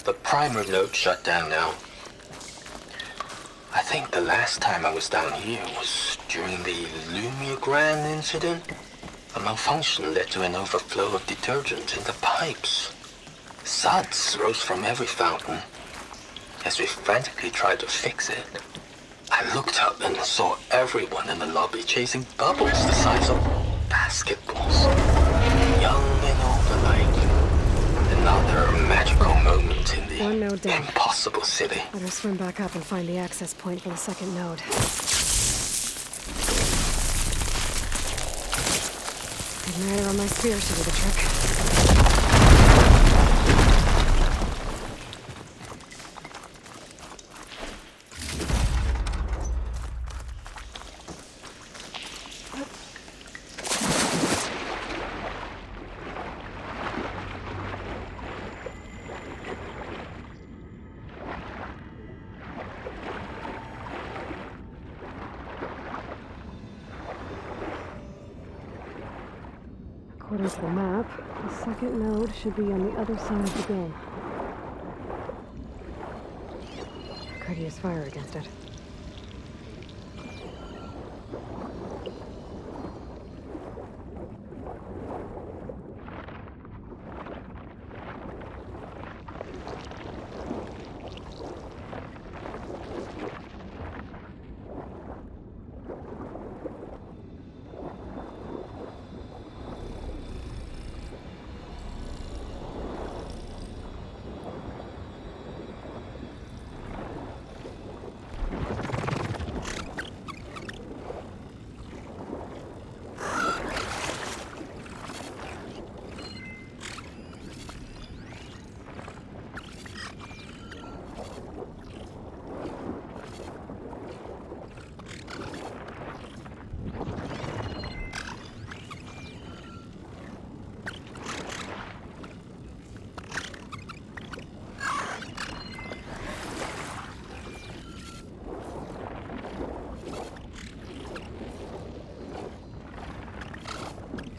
The primer node shut down now. I think the last time I was down here was during the Lumigrand incident. A malfunction led to an overflow of detergent in the pipes. Suds rose from every fountain. As we frantically tried to fix it, I looked up and saw everyone in the lobby chasing bubbles the size of basketballs. Young and old alike. Another magical moment in the One node down. impossible city. Better swim back up and find the access point for the second node. Igniter on my spear should do the trick. According to the map, the second node should be on the other side of the dome. Could use fire against it.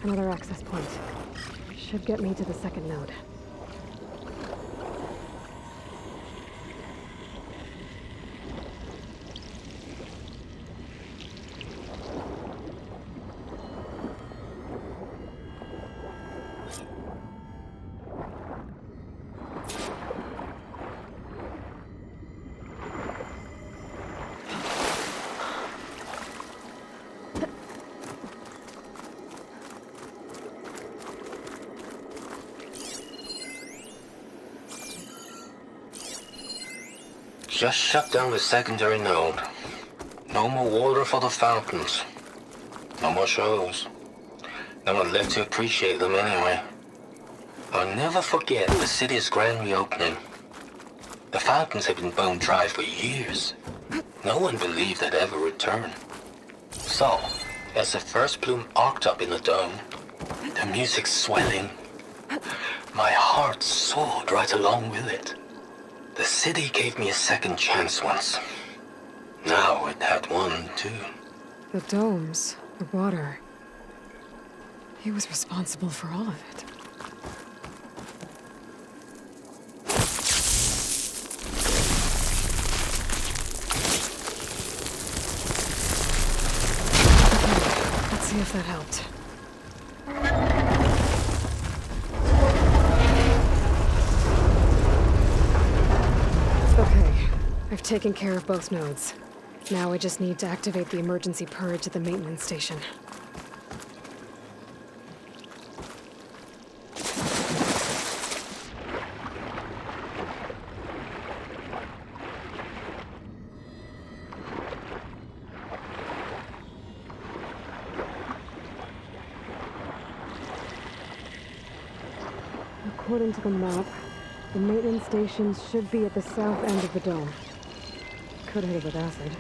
Another access point. Should get me to the second node. Just shut down the secondary node. No more water for the fountains. No more shows. No one left to appreciate them anyway. I'll never forget the city's grand reopening. The fountains had been bone dry for years. No one believed they'd ever return. So, as the first plume arced up in the dome, the music swelling, my heart soared right along with it. The city gave me a second chance once. Now it had one, too. The domes, the water. He was responsible for all of it. Okay, let's see if that helped. Okay, I've taken care of both nodes. Now I just need to activate the emergency purge at the maintenance station. According to the map, the maintenance stations should be at the south end of the dome. Could hit it with acid.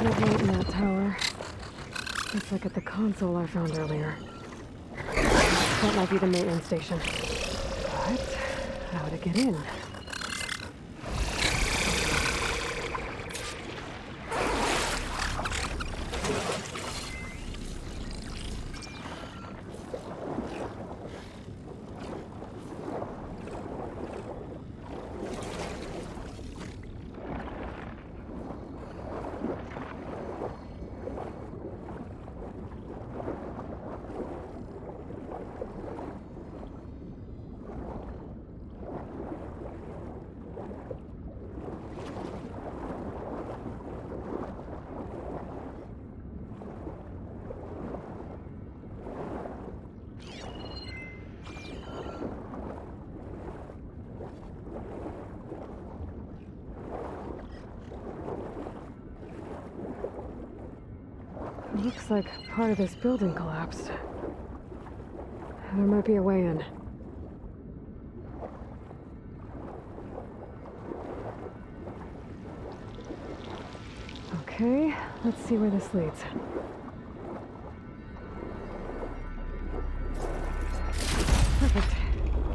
There's no light in that tower. Just like at the console I found earlier. That might be the maintenance station. But how to get in? Looks like part of this building collapsed. There might be a way in. Okay, let's see where this leads. Perfect.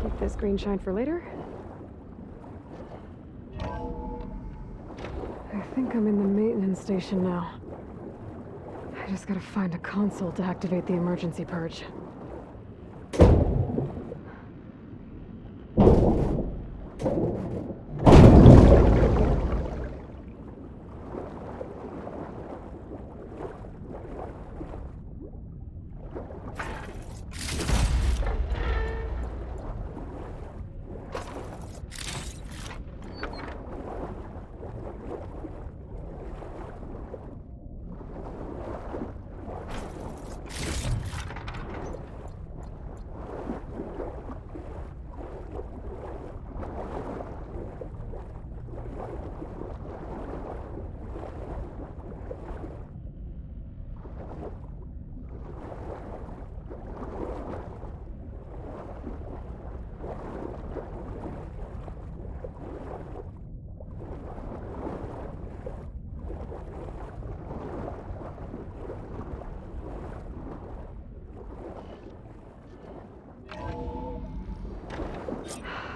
Keep this green shine for later. I think I'm in the maintenance station now. I I just gotta find a console to activate the emergency purge.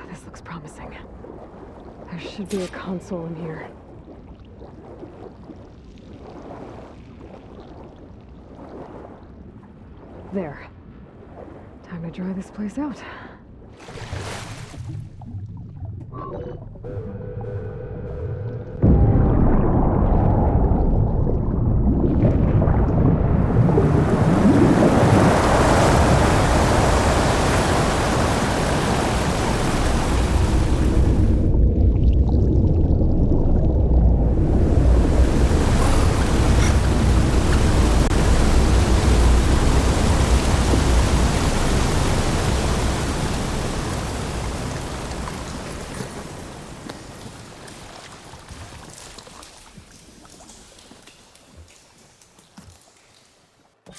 This looks promising. There should be a console in here. There. Time to dry this place out.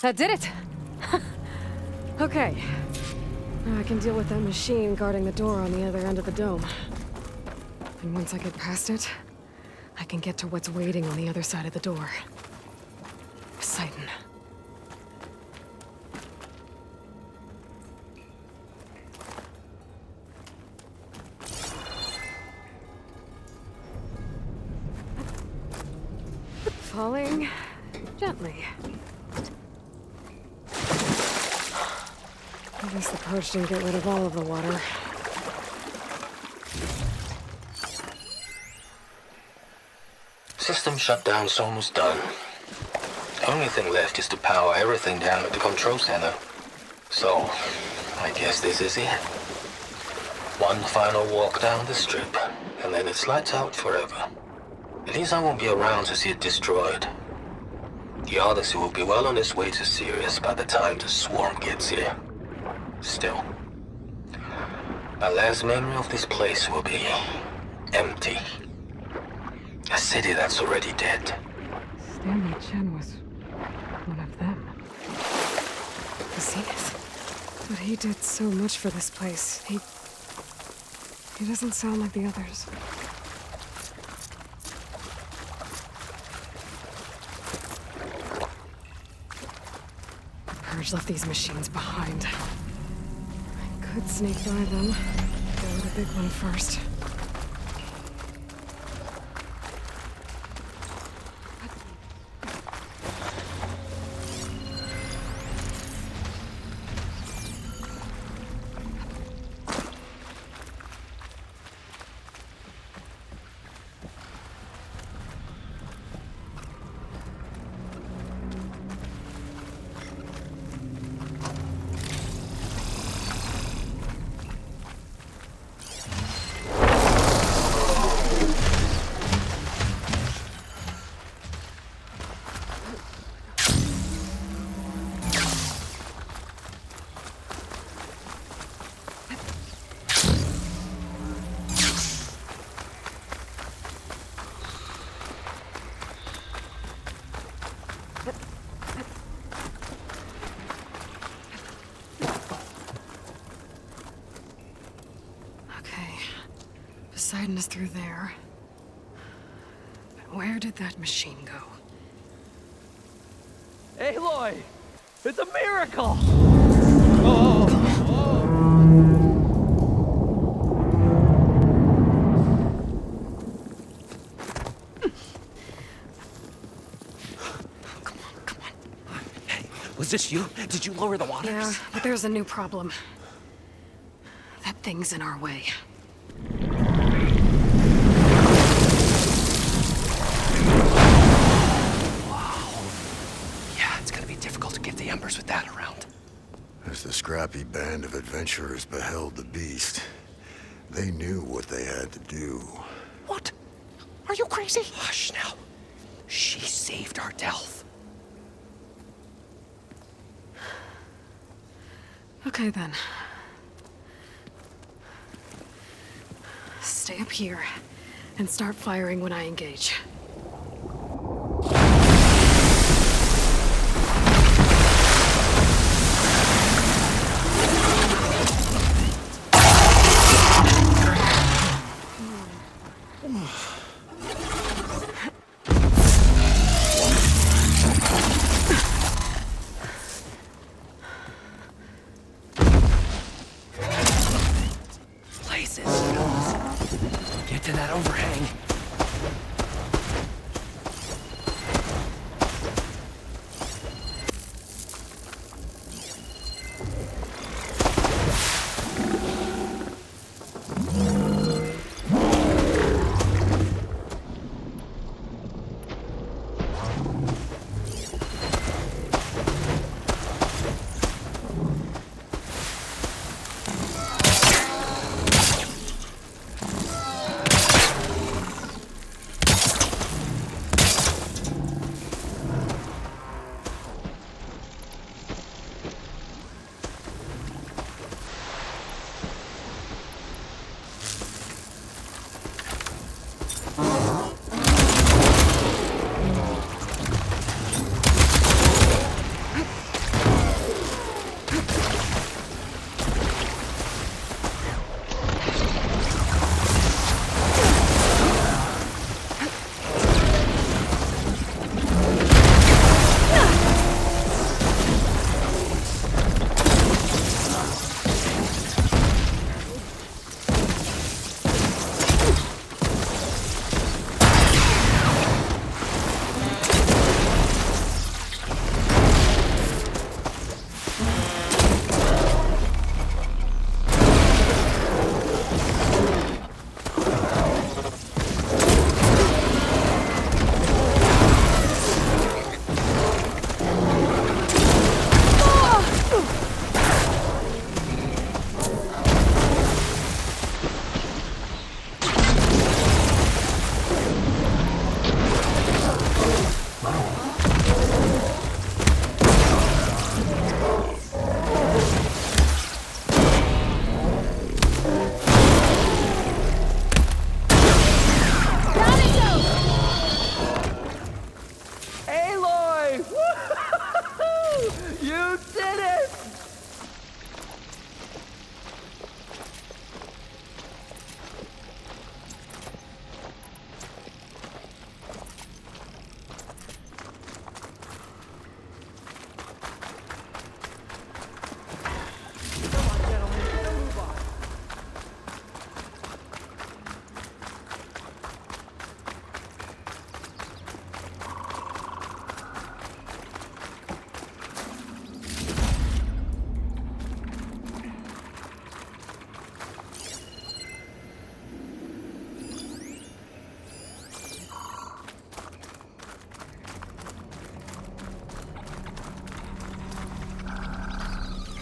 That did it! Okay. Now I can deal with that machine guarding the door on the other end of the dome. And once I get past it, I can get to what's waiting on the other side of the door. Poseidon. Falling gently. At least the purge didn't get rid of all of the water. System shutdown's almost done. Only thing left is to power everything down at the control center. So, I guess this is it. One final walk down the strip, and then it's lights out forever. At least I won't be around to see it destroyed. The Odyssey will be well on its way to Sirius by the time the swarm gets here. Still, my last memory of this place will be empty. A city that's already dead. Stanley Chen was one of them. The Zenith. But he did so much for this place. He doesn't sound like the others. The Purge left these machines behind. I could sneak by them. Go with the big one first. Poseidon is through there. But where did that machine go? Aloy! It's a miracle! Come on. Was this you? Did you lower the waters? Yeah, but there's a new problem. That thing's in our way. Yeah, it's gonna be difficult to get the embers with that around. As the scrappy band of adventurers beheld the beast, they knew what they had to do. What? Are you crazy? Hush now. She saved our Delph. Okay then. Stay up here and start firing when I engage. Places. Get to that overhang.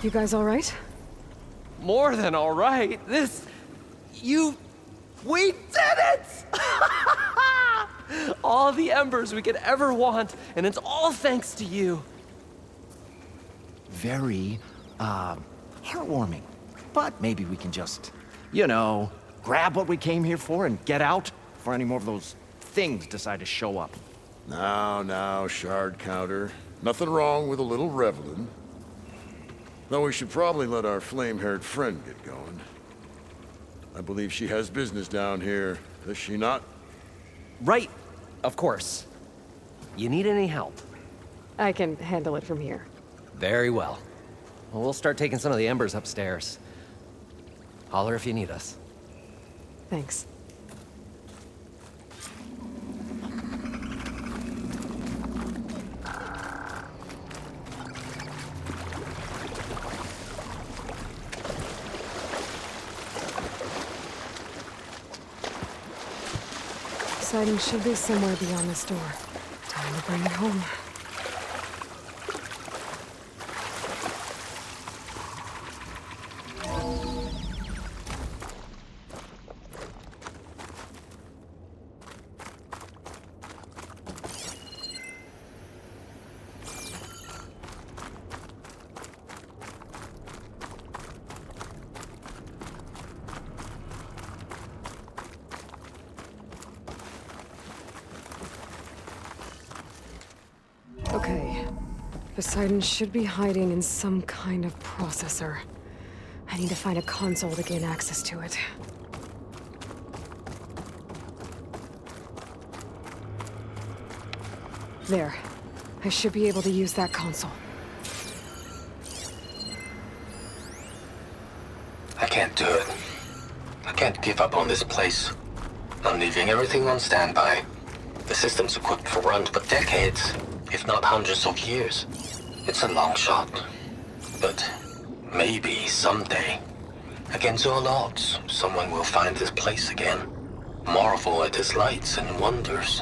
You guys all right? More than all right. We did it! All the embers we could ever want, and it's all thanks to you. Very, heartwarming. But maybe we can just, grab what we came here for and get out before any more of those things decide to show up. Now, shard counter. Nothing wrong with a little reveling. Though we should probably let our flame-haired friend get going. I believe she has business down here, does she not? Right, of course. You need any help? I can handle it from here. Very well. Well, we'll start taking some of the embers upstairs. Holler if you need us. Thanks. Poseidon should be somewhere beyond this door. Time to bring it home. Okay. Poseidon should be hiding in some kind of processor. I need to find a console to gain access to it. There. I should be able to use that console. I can't do it. I can't give up on this place. I'm leaving everything on standby. The system's equipped for runs for decades, if not hundreds of years. It's a long shot. But maybe someday, against all odds, someone will find this place again. Marvel at its lights and wonders.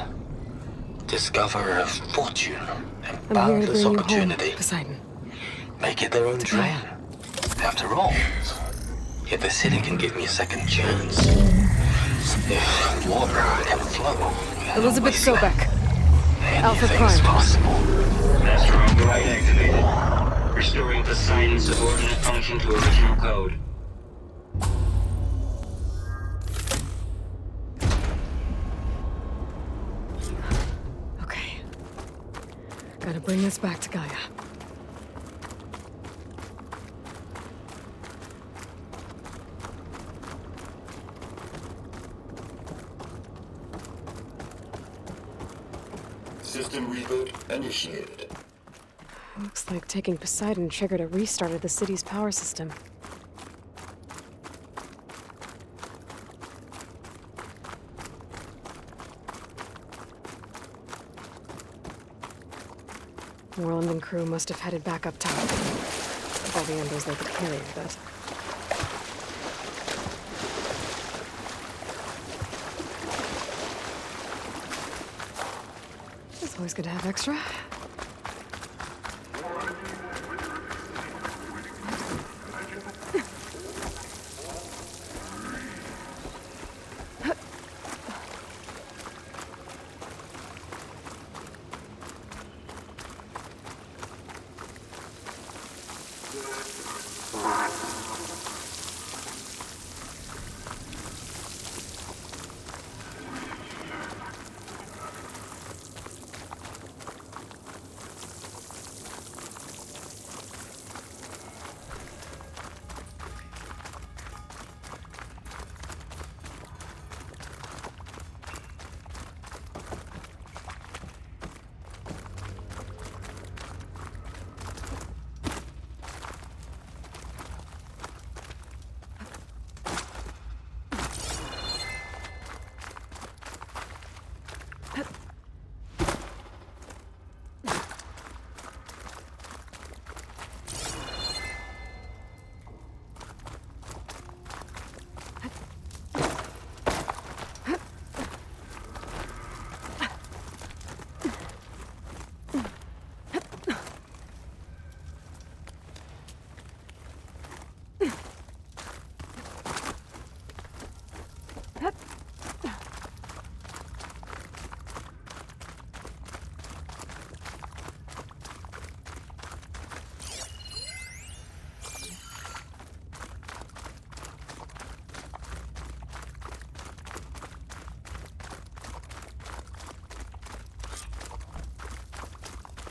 Discover a fortune and I'm here to boundless bring you opportunity. home, Poseidon. Make it their own dream. After all, if the city can give me a second chance, if water can flow, Elizabeth Sobek. Alpha anything's Prime. possible. Astro Bright activated. Restoring Poseidon's subordinate function to original code. Okay. Gotta bring this back to Gaia. System reboot initiated. Looks like taking Poseidon triggered a restart of the city's power system. Moreland and crew must have headed back up top. All the embers they could carry, I bet. It's always good to have extra.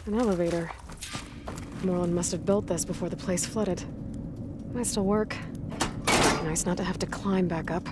An elevator. Moreland must have built this before the place flooded. Might still work. Nice not to have to climb back up.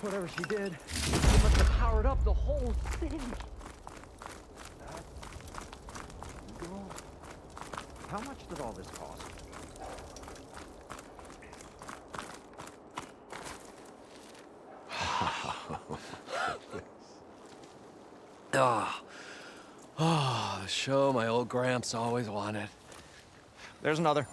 Whatever she did, it must have powered up the whole thing. how much did all this cost? Oh, the show my old Gramps always wanted. There's another.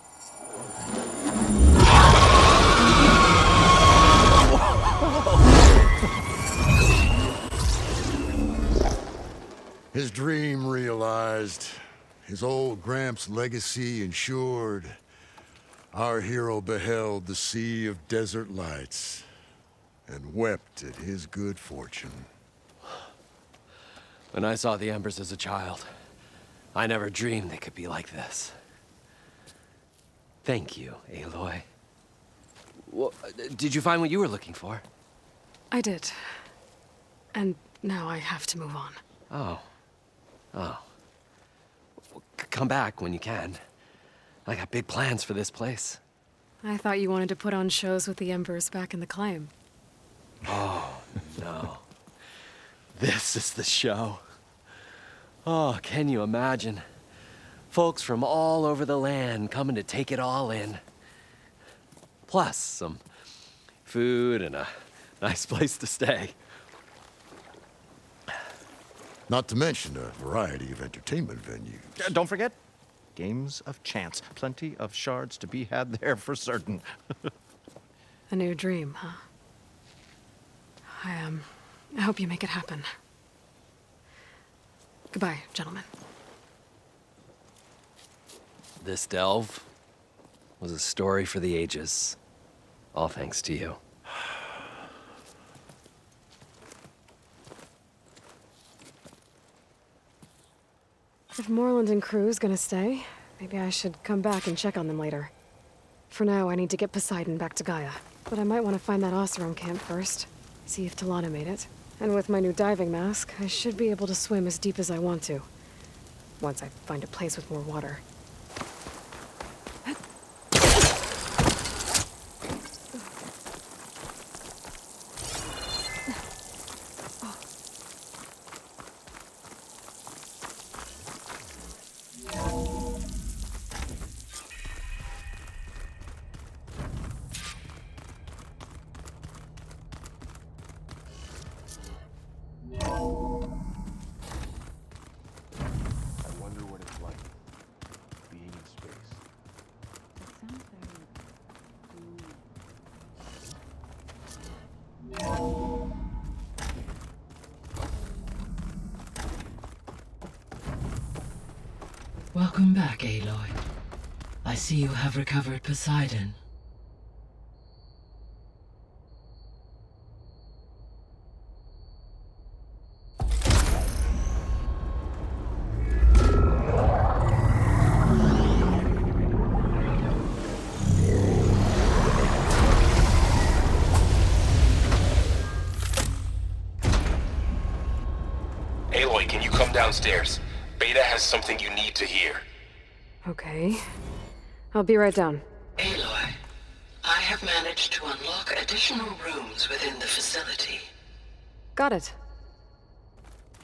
His dream realized, his old Gramps' legacy ensured. Our hero beheld the sea of desert lights and wept at his good fortune. When I saw the Embers as a child, I never dreamed they could be like this. Thank you, Aloy. Well, did you find what you were looking for? I did. And now I have to move on. Oh. Well, come back when you can. I got big plans for this place. I thought you wanted to put on shows with the Embers back in the claim. Oh, no. This is the show. Oh, can you imagine? Folks from all over the land coming to take it all in. Plus, some food and a nice place to stay. Not to mention a variety of entertainment venues. Don't forget, games of chance. Plenty of shards to be had there for certain. A new dream, huh? I hope you make it happen. Goodbye, gentlemen. This delve was a story for the ages. All thanks to you. If Moreland and crew's gonna stay, maybe I should come back and check on them later. For now, I need to get Poseidon back to Gaia. But I might want to find that Oseram camp first. See if Talana made it. And with my new diving mask, I should be able to swim as deep as I want to. Once I find a place with more water. Welcome back, Aloy. I see you have recovered Poseidon. Aloy, can you come downstairs? Beta has something you need to hear. Okay. I'll be right down. Aloy, I have managed to unlock additional rooms within the facility. Got it.